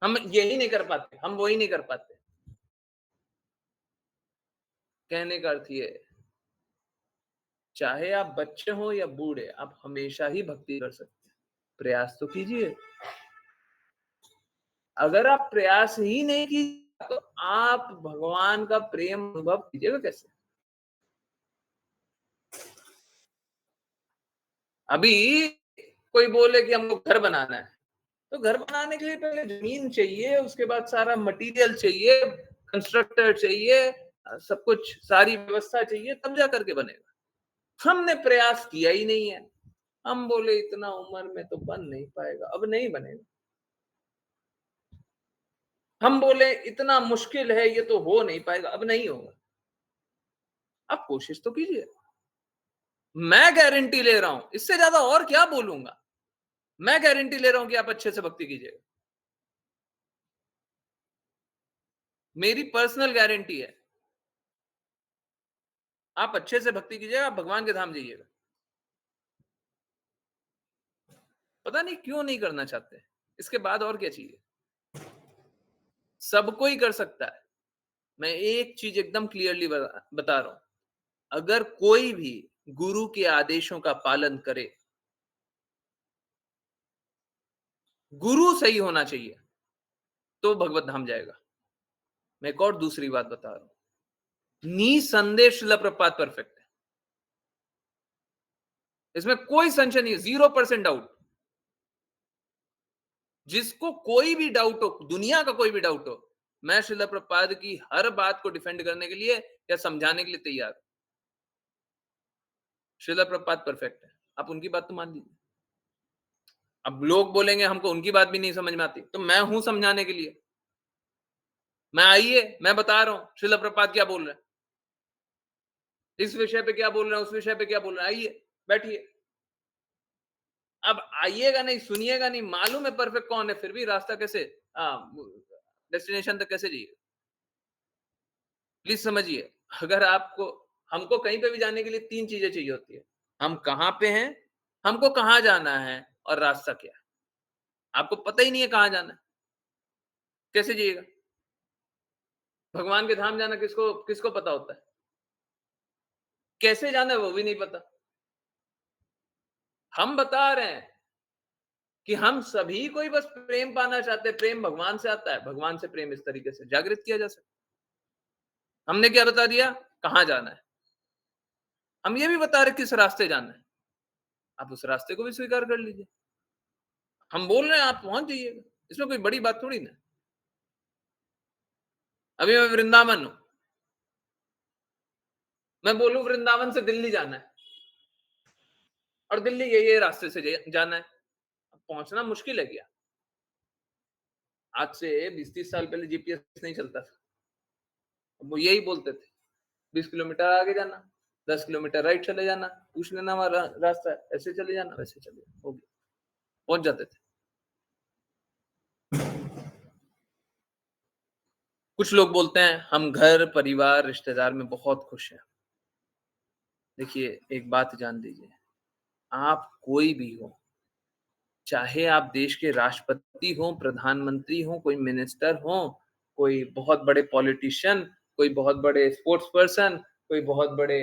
हम यही नहीं कर पाते, हम वही नहीं कर पाते। कहने का अर्थ ये है, चाहे आप बच्चे हो या बूढ़े, आप हमेशा ही भक्ति कर सकते हैं। प्रयास तो कीजिए। अगर आप प्रयास ही नहीं कीजिए तो आप भगवान का प्रेम अनुभव कीजिएगा कैसे? अभी कोई बोले कि हमको घर बनाना है, तो घर बनाने के लिए पहले जमीन चाहिए, उसके बाद सारा मटेरियल चाहिए, कंस्ट्रक्टर चाहिए, सब कुछ, सारी व्यवस्था चाहिए, तब जा करके बनेगा। हमने प्रयास किया ही नहीं है। हम बोले इतना उम्र में तो बन नहीं पाएगा, अब नहीं बनेगा। हम बोले इतना मुश्किल है, ये तो हो नहीं पाएगा, अब नहीं होगा। आप कोशिश तो कीजिए। मैं गारंटी ले रहा हूं, इससे ज्यादा और क्या बोलूंगा। मैं गारंटी ले रहा हूं कि आप अच्छे से भक्ति कीजिएगा। मेरी पर्सनल गारंटी है। आप अच्छे से भक्ति कीजिएगा, आप भगवान के धाम जाइएगा। पता नहीं क्यों नहीं करना चाहते, इसके बाद और क्या चाहिए? सब कोई कर सकता है। मैं एक चीज एकदम क्लियरली बता रहा हूं, अगर कोई भी गुरु के आदेशों का पालन करे, गुरु सही होना चाहिए, तो भगवत धाम जाएगा। मैं एक और दूसरी बात बता रहा हूं, निसंदेह श्रील प्रभुपाद परफेक्ट है, इसमें कोई संशय नहीं है, 0% डाउट। जिसको कोई भी डाउट हो, दुनिया का कोई भी डाउट हो, मैं श्रील प्रभुपाद की हर बात को डिफेंड करने के लिए या समझाने के लिए तैयार हूं। श्रील प्रभुपाद परफेक्ट है, आप उनकी बात तो मान लीजिए। अब लोग बोलेंगे हमको उनकी बात भी नहीं समझ में आती, तो मैं हूं समझाने के लिए। मैं आइए, मैं बता रहा हूं श्रील प्रभुपाद क्या बोल रहे हैं, इस विषय पे क्या बोल रहे हैं, उस विषय पे क्या बोल रहे हैं। आइए, बैठिए। अब आइएगा नहीं, सुनिएगा नहीं, मालूम है परफेक्ट कौन है, फिर भी रास्ता कैसे, डेस्टिनेशन तक कैसे जाइए? प्लीज समझिए, अगर आपको, हमको कहीं पे भी जाने के लिए 3 चीजें चाहिए होती है। हम कहां पे हैं, हमको कहां जाना है, और रास्ता क्या है। आपको पता ही नहीं है कहां जाना है, कैसे जाइएगा? भगवान के धाम जाना किसको किसको पता होता है? कैसे जाना है वो भी नहीं पता। हम बता रहे हैं कि हम सभी को ही बस प्रेम पाना चाहते हैं। प्रेम भगवान से आता है, भगवान से प्रेम इस तरीके से जागृत किया जा सकता। हमने क्या बता दिया, कहां जाना है। हम ये भी बता रहे किस रास्ते जाना है, आप उस रास्ते को भी स्वीकार कर लीजिए। हम बोल रहे हैं आप पहुंच जाइएगा, इसमें कोई बड़ी बात थोड़ी ना। अभी मैं वृंदावन हूं, मैं बोलूं वृंदावन से दिल्ली जाना है, और दिल्ली ये रास्ते से जाना है, पहुंचना मुश्किल है क्या? आज से 20-30 साल पहले जीपीएस नहीं चलता था, वो यही बोलते थे 20 किलोमीटर आगे जाना, 10 किलोमीटर राइट चले जाना, पूछ लेना वहां रास्ता है, ऐसे चले जाना, वैसे चले जाना, हो गया, पहुंच जाते थे। कुछ लोग बोलते हैं हम घर परिवार रिश्तेदार में बहुत खुश हैं। देखिए, एक बात जान लीजिए, आप कोई भी हो, चाहे आप देश के राष्ट्रपति हो, प्रधानमंत्री हो, कोई मिनिस्टर हो, कोई बहुत बड़े पॉलिटिशियन, कोई बहुत बड़े स्पोर्ट्स पर्सन, कोई बहुत बड़े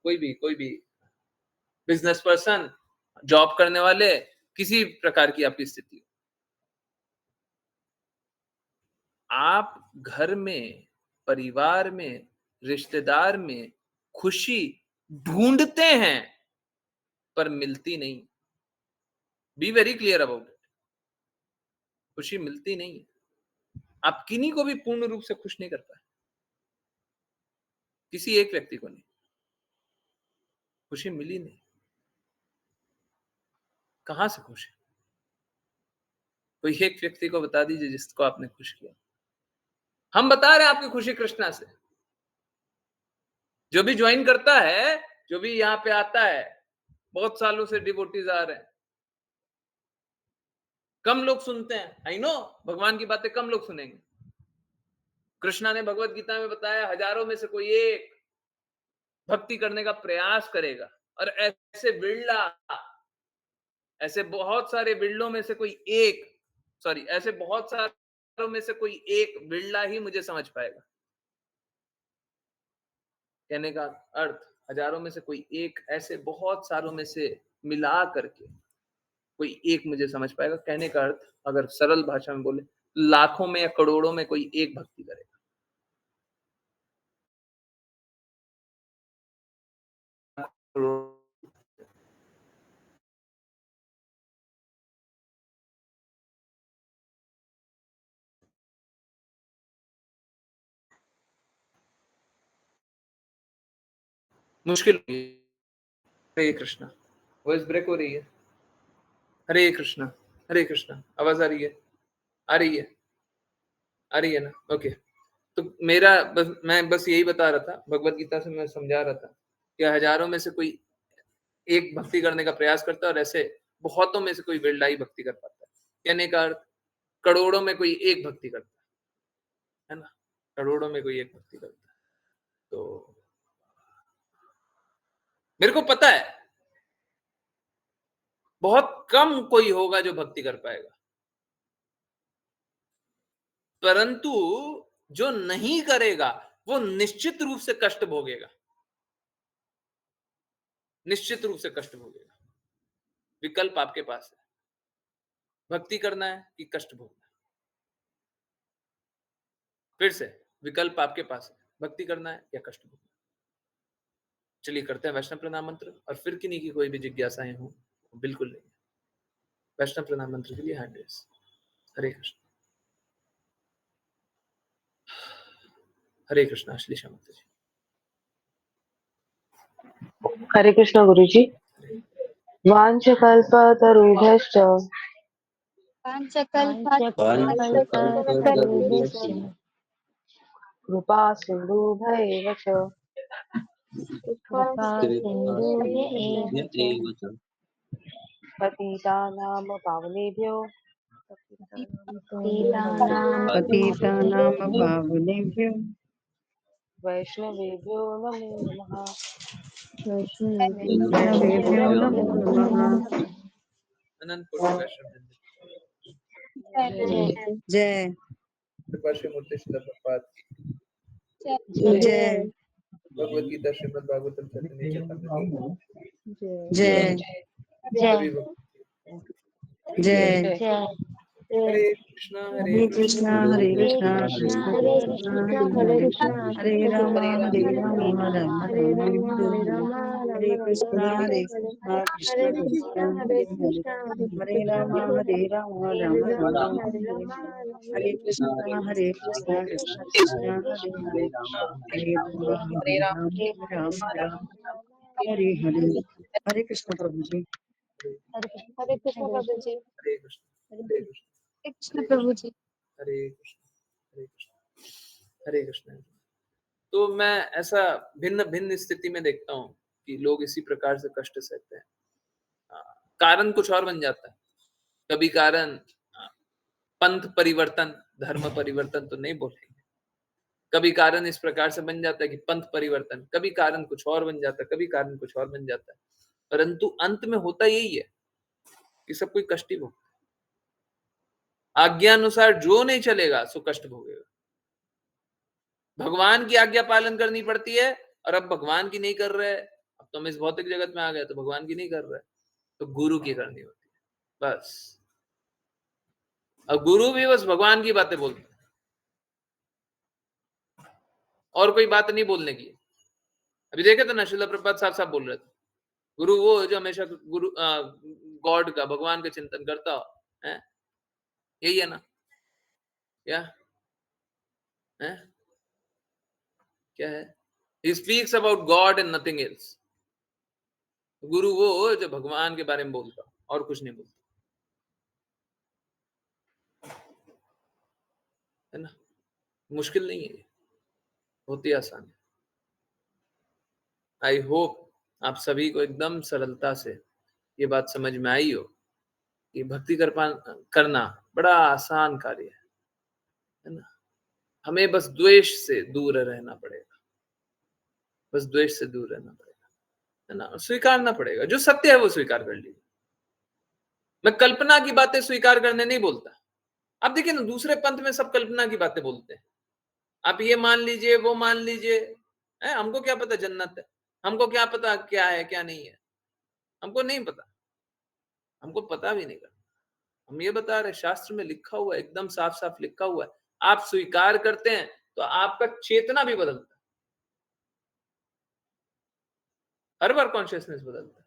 कोई भी बिजनेस पर्सन, जॉब करने वाले, किसी प्रकार की आपकी स्थिति हो, आप घर में, परिवार में, रिश्तेदार में खुशी ढूंढते हैं, पर मिलती नहीं। Be very clear about it. खुशी मिलती नहीं है, आप किन्हीं को भी पूर्ण रूप से खुश नहीं कर पाए, किसी एक व्यक्ति को नहीं, खुशी मिली नहीं। कहां से खुश है? कोई एक व्यक्ति को बता दीजिए जिसको आपने खुश किया। हम बता रहे हैं आपकी खुशी कृष्णा से। जो भी ज्वाइन करता है, जो भी यहाँ पे आता है, बहुत सालों से डिवोटीज आ रहे हैं, कम लोग सुनते हैं, आई नो, भगवान की बातें कम लोग सुनेंगे। कृष्णा ने भगवत गीता में बताया, हजारों में से कोई एक भक्ति करने का प्रयास करेगा, और ऐसे बिरला, ऐसे बहुत सारे बिरलों में से कोई एक, सॉरी, ऐसे बहुत सारों में से कोई एक बिरला ही मुझे समझ पाएगा। कहने का अर्थ, हजारों में से कोई एक, ऐसे बहुत सारों में से मिला करके कोई एक मुझे समझ पाएगा। कहने का अर्थ, अगर सरल भाषा में बोले, लाखों में या करोड़ों में कोई एक भक्ति करेगा। मुश्किल होगी। हरे कृष्णा, वॉइस ब्रेक हो रही है। हरे कृष्णा, हरे कृष्णा, आवाज आ रही है? आ रही है? आ रही है ना? ओके। तो मेरा बस, मैं बस यही बता रहा था, भगवत गीता से मैं समझा रहा था कि हजारों में से कोई एक भक्ति करने का प्रयास करता है, और ऐसे बहुतों में से कोई बिरला ही भक्ति कर पाता है। कहने का अर्थ, करोड़ों में कोई एक भक्ति करता है ना, करोड़ों में कोई एक भक्ति करता है। तो मेरे को पता है बहुत कम कोई होगा जो भक्ति कर पाएगा, परंतु जो नहीं करेगा वो निश्चित रूप से कष्ट भोगेगा, निश्चित रूप से कष्ट भोगेगा। विकल्प आपके पास है, भक्ति करना है कि कष्ट भोगना है। फिर से, विकल्प आपके पास है, भक्ति करना है या कष्ट भोगना है। चलिए करते हैं वैष्णव प्रणाम मंत्र, और फिर किन्हीं की कोई भी जिज्ञासाएं हो, बिल्कुल नहीं। वैष्णव प्रणाम मंत्र के लिए हैंड रेस। हरे कृष्ण, हरे कृष्ण। श्लीषा माता जी। हरे कृष्ण गुरुजी। वाञ्छकल्पतरुभ्यश्च पाञ्चकल्पतरुभ्यश्च कृपा सिन्धुभ्यैव च कृपासिन्धुभ्य एव च पतितानां पावनेभ्यो पतितानां पतितानां पावनेभ्यो पावनेभ्यो वैष्णवेभ्यो नमो नमः। वैष्णवेभ्यो नमो नमः। अनंत कोटि वैष्णव वृंद जय कृपा श्री मूर्ति श्रील प्रभुपाद की, जय भगवद गीता श्रीमद् भागवतम चैतन्य चैतन्य जय जय सभी भक्त। जय। हरे कृष्णा, हरे हरे कृष्णा, कृष्णा हरे कृष्ण कृष्णा कृष्ण हरे कृष्ण हरे कृष्णा हरे कृष्ण हरे राम कृष्ण राम हरे राम राम हरे कृष्णा कृष्ण कृष्ण हरे हरे हरे राम राम राम हरे कृष्णा कृष्ण कृष्ण हरे हरे हरे राम राम राम हरे हरे। हरे कृष्ण प्रभु जी। हरे कृष्ण प्रभु जी। हरे कृष्ण, हरे कृष्ण, हरे कृष्ण प्रभु जी। हरे कृष्ण, हरे कृष्ण, हरे कृष्ण। तो मैं ऐसा भिन्न भिन्न स्थिति में देखता हूँ कि लोग इसी प्रकार से कष्ट सहते हैं। कारण कुछ और बन जाता है। कभी कारण पंथ परिवर्तन, धर्म परिवर्तन तो नहीं बोलेंगे। कभी कारण इस प्रकार से बन जाता है कि पंथ परिवर्तन, कभी कारण कुछ और बन जाता है, कभी कारण कुछ और बन जाता है, परंतु अंत में होता यही है कि सब कोई कष्ट ही भोगता है। आज्ञा अनुसार जो नहीं चलेगा सो कष्ट भोगेगा। भगवान की आज्ञा पालन करनी पड़ती है, और अब भगवान की नहीं कर रहे, अब तो हम इस भौतिक जगत में आ गए तो भगवान की नहीं कर रहे, तो गुरु की करनी होती है बस। अब गुरु भी बस भगवान की बातें बोलते हैं, और कोई बात नहीं बोलने की। अभी देखे तो ना, श्रील प्रभुपाद साहब बोल रहे थे, गुरु वो जो हमेशा गुरु गॉड का, भगवान का चिंतन करता हो, है यही है ना? क्या है? क्या है? He speaks about God and nothing else. गुरु वो जो भगवान के बारे में बोलता और कुछ नहीं बोलता, है ना? मुश्किल नहीं है, बहुत ही आसान है। आई होप आप सभी को एकदम सरलता से ये बात समझ में आई हो कि भक्ति करना बड़ा आसान कार्य है ना? हमें बस द्वेष से दूर रहना पड़ेगा, बस द्वेष से दूर रहना पड़ेगा, है ना? स्वीकारना पड़ेगा, जो सत्य है वो स्वीकार कर लीजिए। मैं कल्पना की बातें स्वीकार करने नहीं बोलता। आप देखिए ना, दूसरे पंथ में सब कल्पना की बातें बोलते हैं। आप ये मान लीजिए, वो मान लीजिए, है? हमको क्या पता जन्नत है, हमको क्या पता क्या है क्या नहीं है, हमको नहीं पता, हमको पता भी नहीं करना। हम ये बता रहे, शास्त्र में लिखा हुआ है, एकदम साफ साफ लिखा हुआ है। आप स्वीकार करते हैं तो आपका चेतना भी बदलता है, हर बार कॉन्शियसनेस बदलता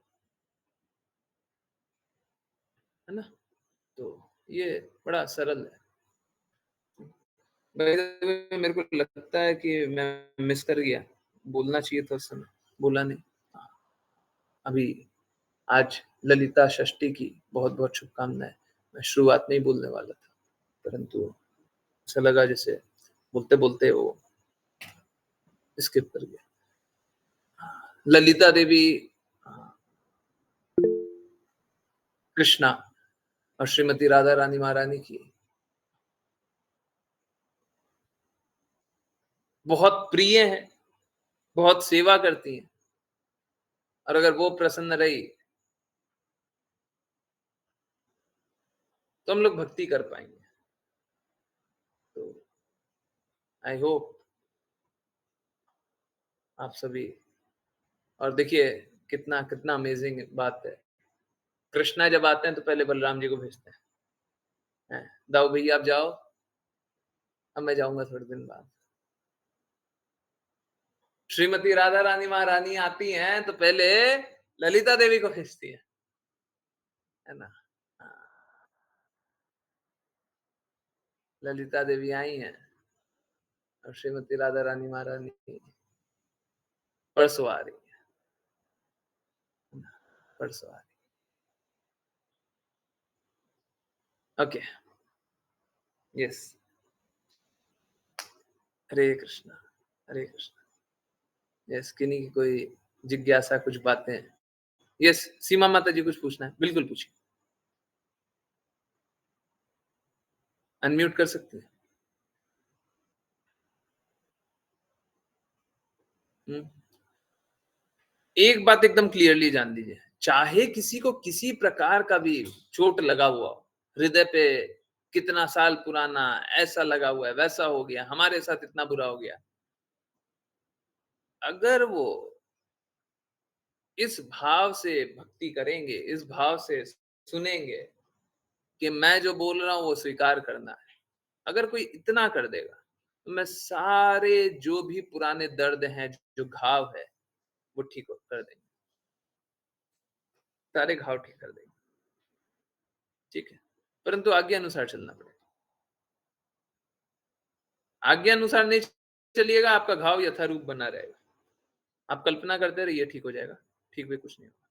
है ना? तो ये बड़ा सरल है। By the way, मेरे को लगता है कि मैं मिस कर गया, बोलना चाहिए था उस समय, बोला नहीं। अभी आज ललिता षष्ठी की बहुत बहुत शुभकामनाएं। मैं शुरुआत में ही बोलने वाला था, परंतु ऐसा लगा जैसे बोलते बोलते वो स्किप कर गया। ललिता देवी, कृष्णा और श्रीमती राधा रानी महारानी की बहुत प्रिय हैं, बहुत सेवा करती हैं, और अगर वो प्रसन्न रही तो हम लोग भक्ति कर पाएंगे। तो आई होप आप सभी, और देखिए कितना कितना अमेजिंग बात है, कृष्णा जब आते हैं तो पहले बलराम जी को भेजते हैं, दाऊ भैया आप जाओ, अब मैं जाऊंगा थोड़े दिन बाद। श्रीमती राधा रानी महारानी आती हैं तो पहले ललिता देवी को भेजती है ना? ललिता देवी आई हैं और श्रीमती राधा रानी महारानी परसों आ रही है, परसों आ रही। ओके, यस, हरे कृष्णा, हरे कृष्णा। यस, किन्हीं की कोई जिज्ञासा, कुछ बातें? यस, सीमा माता जी कुछ पूछना है, बिल्कुल पूछिए, अनम्यूट कर सकते हैं। एक बात एकदम क्लियरली जान लीजिए, चाहे किसी को किसी प्रकार का भी चोट लगा हुआ हो, हृदय पे कितना साल पुराना ऐसा लगा हुआ है, वैसा हो गया, हमारे साथ इतना बुरा हो गया, अगर वो इस भाव से भक्ति करेंगे, इस भाव से सुनेंगे कि मैं जो बोल रहा हूं वो स्वीकार करना है, अगर कोई इतना कर देगा तो मैं सारे जो भी पुराने दर्द हैं, जो घाव है, वो ठीक कर देंगे, सारे घाव ठीक कर देंगे। ठीक है, परंतु आज्ञा अनुसार चलना पड़ेगा। आज्ञा अनुसार नहीं चलिएगा, आपका घाव यथारूप बना रहेगा। आप कल्पना करते रहिए ठीक हो जाएगा, ठीक भी कुछ नहीं होगा।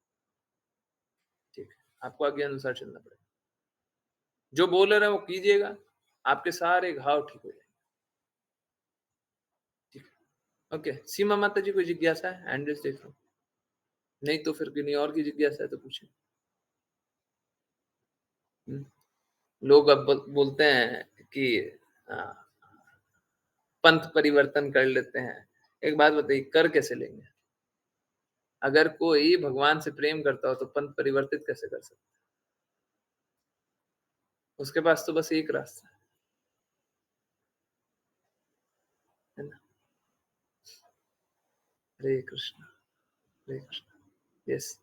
ठीक है, आपको आज्ञा अनुसार चलना पड़ेगा, जो बोल रहे हैं वो कीजिएगा, आपके सारे घाव ठीक हो जाएंगे। ठीक है, ओके। सीमा माता जी कोई जिज्ञासा है? हैंड रेज देख लो, नहीं तो फिर किन्हीं और की जिज्ञासा है तो पूछे। लोग अब बोलते हैं कि पंथ परिवर्तन कर लेते हैं। एक बात बताइए, कर कैसे लेंगे? अगर कोई भगवान से प्रेम करता हो तो पंथ परिवर्तित कैसे कर सकता है? उसके पास तो बस एक रास्ता है ना? हरे कृष्णा, हरे कृष्णा। यस,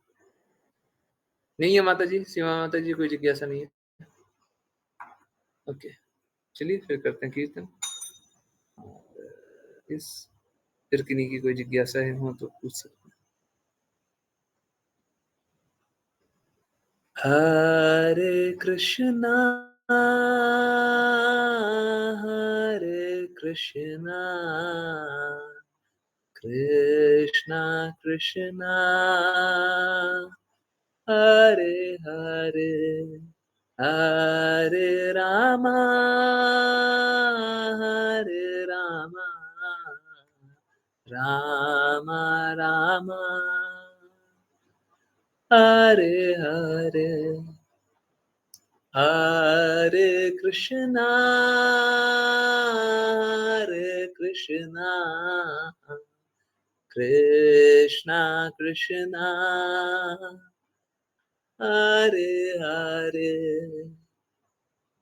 नहीं है माता जी, सीमा माता जी कोई जिज्ञासा नहीं है? ओके, चलिए फिर करते हैं कीर्तन। इस फिर किन्हीं की कोई जिज्ञासा है हो तो पूछ सकते हैं। Hare Krishna, Hare Krishna, Krishna Krishna, Hare Hare, Hare Rama, Hare Rama, Rama Rama, Hare Hare, Hare Krishna, Hare Krishna, Krishna Krishna, Hare Hare,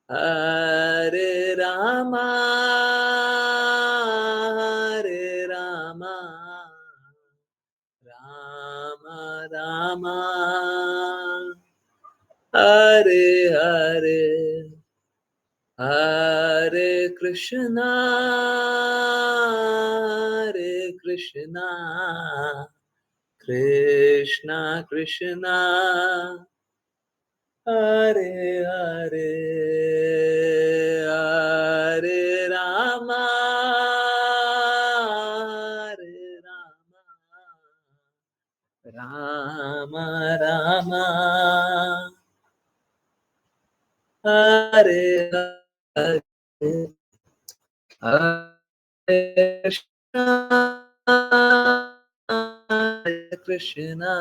Hare Rama, Hare Rama, Rama Rama, Hare Hare, Hare Krishna, Hare Krishna, Krishna Krishna, Hare Hare, Hare Rama, Hare Rama, Rama Rama, Hare Hare, Hare Krishna, Hare Krishna,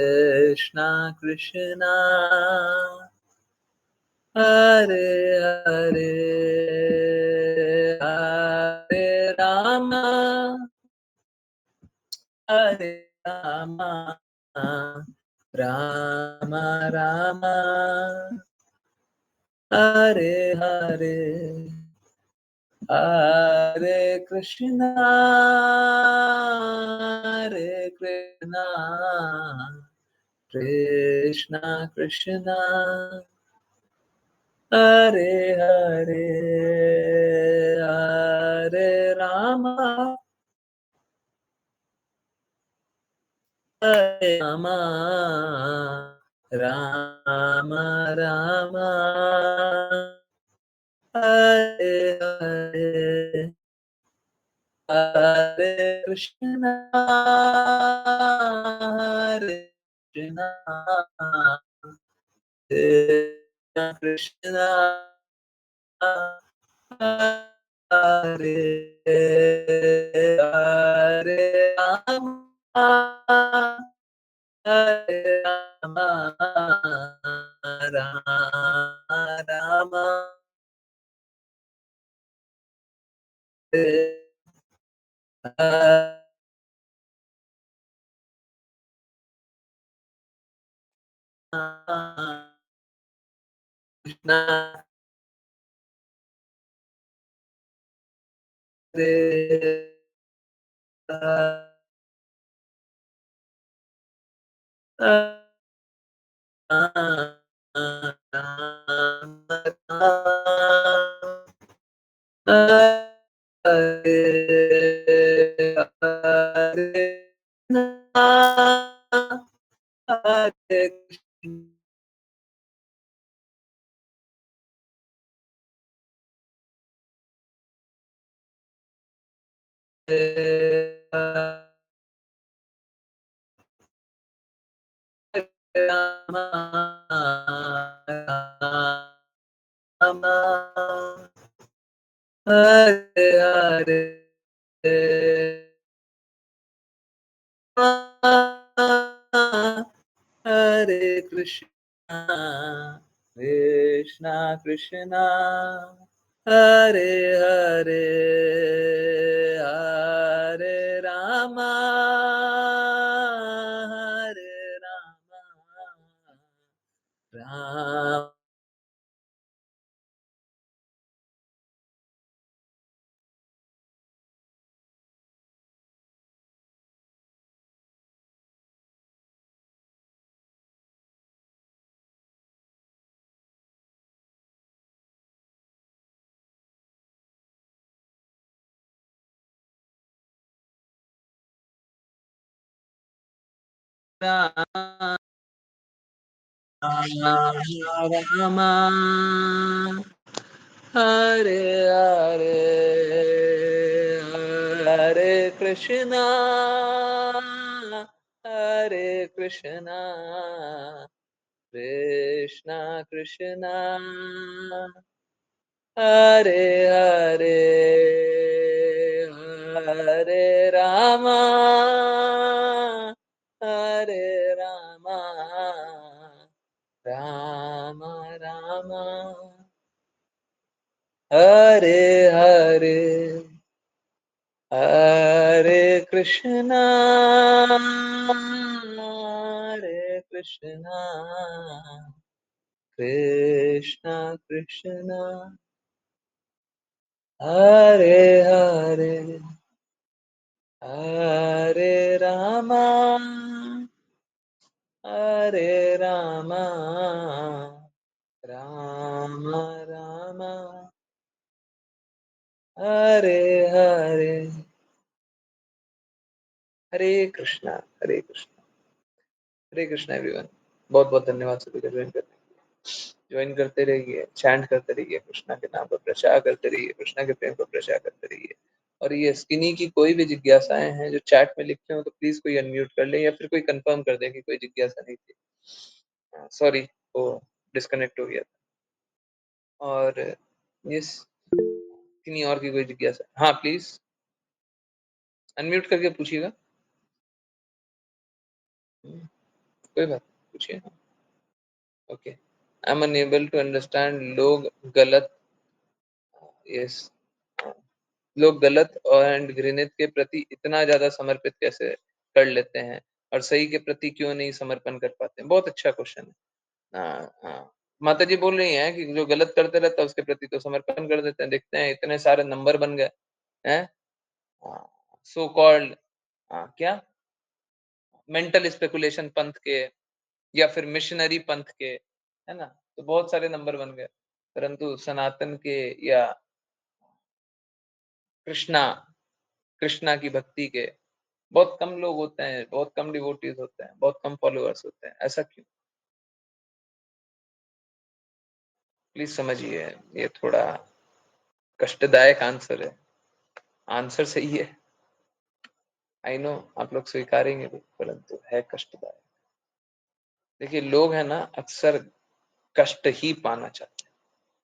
Krishna Krishna, Hare Hare, Hare Rama, Hare Rama, Rama Rama, Hare Hare, Hare Krishna, Hare Krishna, Krishna Krishna, Hare Hare, Hare Rama, Hare Rama, Rama Rama, Hare Hare, Hare Krishna, Hare Krishna, Krishna Krishna, Hare Hare Rama, Hare Rama, Rama Rama, Hare Krishna, Hare Hare Hare Krishna, Krishna Krishna, Hare Hare, Hare Rama, Hare Rama, Rama, Ram Hare Hare Hare Krishna Krishna Krishna Hare Hare Hare Rama Ram Ram Hare Hare Hare Krishna Krishna Krishna Hare Hare Hare Rama Ram Ram Hare Hare Hare Krishna Hare Krishna everyone. बहुत बहुत धन्यवाद सभी का ज्वाइन करने के लिए। ज्वाइन करते रहिए, चैंट करते रहिए, कृष्णा के नाम पर प्रचार करते रहिए, कृष्णा के प्रेम पर प्रचार करते रहिए। और ये स्किनी की कोई भी जिज्ञासाएं हैं जो चैट में लिखे हो तो प्लीज कोई अनम्यूट कर ले या फिर कोई कंफर्म कर दे कि कोई जिज्ञासा नहीं थी। सॉरी, वो डिस्कनेक्ट हो गया था। और यस, किन्हीं और की कोई जिज्ञासा? हाँ प्लीज अनम्यूट करके पूछिएगा। कोई बात नहीं, पूछिए। Okay, I am unable to understand. Yes लोग गलत और घृणित के प्रति इतना ज्यादा समर्पित कैसे कर लेते हैं और सही के प्रति क्यों नहीं समर्पण कर पाते हैं? बहुत अच्छा क्वेश्चन है। हाँ, माता जी बोल रही हैं कि जो गलत करते रहता है उसके प्रति तो समर्पण कर देते हैं। देखते हैं इतने सारे नंबर बन गए हैं, सो कॉल्ड क्या मेंटल स्पेकुलेशन पंथ के या फिर मिशनरी पंथ के, है ना? तो बहुत सारे नंबर बन गए, परंतु सनातन के या कृष्णा कृष्णा की भक्ति के बहुत कम लोग होते हैं, बहुत कम डिवोटीज होते हैं, बहुत कम फॉलोअर्स होते हैं। ऐसा क्यों? प्लीज समझिए, ये थोड़ा कष्टदायक आंसर है। आंसर सही है, आई नो, आप लोग स्वीकारेंगे भी, परंतु है कष्टदायक। देखिए लोग है ना अक्सर कष्ट ही पाना चाहते हैं।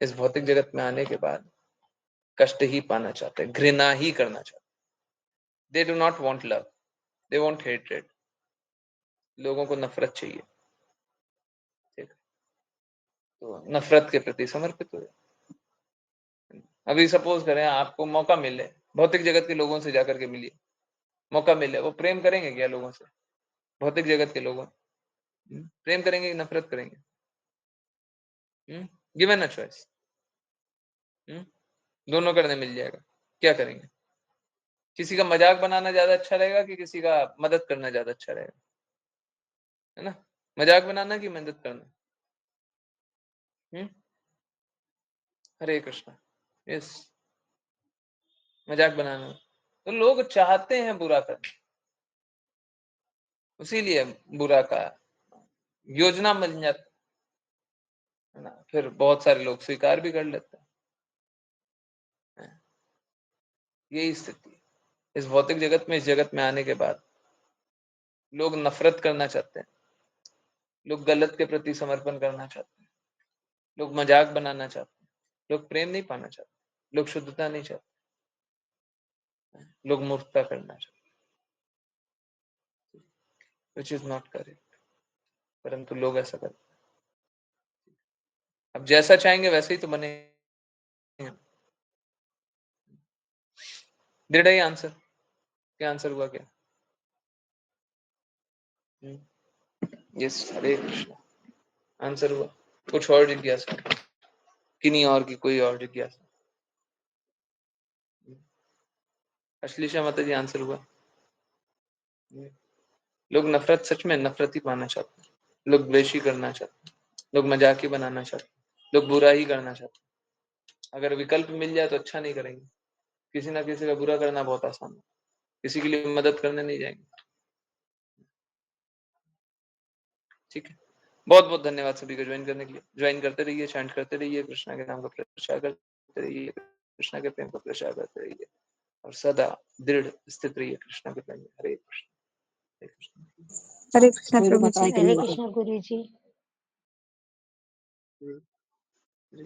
इस भौतिक जगत में आने के बाद कष्ट ही पाना चाहते हैं, घृणा ही करना चाहते हैं। They do not want love, they want hatred. लोगों को नफरत चाहिए, ठीक है? तो नफरत के प्रति समर्पित हो जाए। अभी सपोज करें आपको मौका मिले, भौतिक जगत के लोगों से जाकर के मिलिए, मौका मिले, वो प्रेम करेंगे क्या लोगों से? भौतिक जगत के लोगों प्रेम करेंगे कि नफरत करेंगे? गिवन अ चॉइस, दोनों करने मिल जाएगा, क्या करेंगे? किसी का मजाक बनाना ज्यादा अच्छा रहेगा कि किसी का मदद करना ज्यादा अच्छा रहेगा? है ना? मजाक बनाना कि मदद करना? हरे कृष्णा। यस, मजाक बनाना। तो लोग चाहते हैं बुरा करना, इसीलिए बुरा का योजना बन जाता है ना, फिर बहुत सारे लोग स्वीकार भी कर लेते हैं। यही स्थिति है इस भौतिक जगत में। इस जगत में आने के बाद लोग नफरत करना चाहते हैं, लोग गलत के प्रति समर्पण करना चाहते हैं, लोग मजाक बनाना चाहते हैं, लोग प्रेम नहीं पाना चाहते, लोग शुद्धता नहीं चाहते, लोग मूर्खता करना चाहते, विच इज नॉट करेक्ट, परंतु लोग ऐसा करते हैं। अब जैसा चाहेंगे वैसे ही तो बनेंगे। Did I answer? क्या आंसर हुआ क्या? यस, हरे कृष्णा, आंसर हुआ। कुछ और जिज्ञासा, किन्हीं और की कोई और जिज्ञासा? अश्लीषा माता जी, आंसर हुआ। लोग नफरत, सच में नफरत ही पाना चाहते हैं, लोग द्वेष ही करना चाहते हैं, लोग मजाक ही बनाना चाहते हैं, लोग बुरा ही करना चाहते हैं। अगर विकल्प मिल जाए तो अच्छा नहीं करेंगे। किसी ना किसी का बुरा करना बहुत आसान है, किसी के लिए मदद करने नहीं जाएंगे, ठीक है? बहुत बहुत धन्यवाद सभी को ज्वाइन करने के लिए। ज्वाइन करते रहिए, चैंट करते रहिए, कृष्णा के नाम का प्रचार करते रहिए, कृष्णा के प्रेम का प्रचार करते रहिए और सदा दृढ़ स्थित रहिए कृष्णा के प्रेम में। हरे कृष्ण, हरे कृष्ण, हरे कृष्ण हरे प्रभु जी। कृष्ण गुरु जी। हरे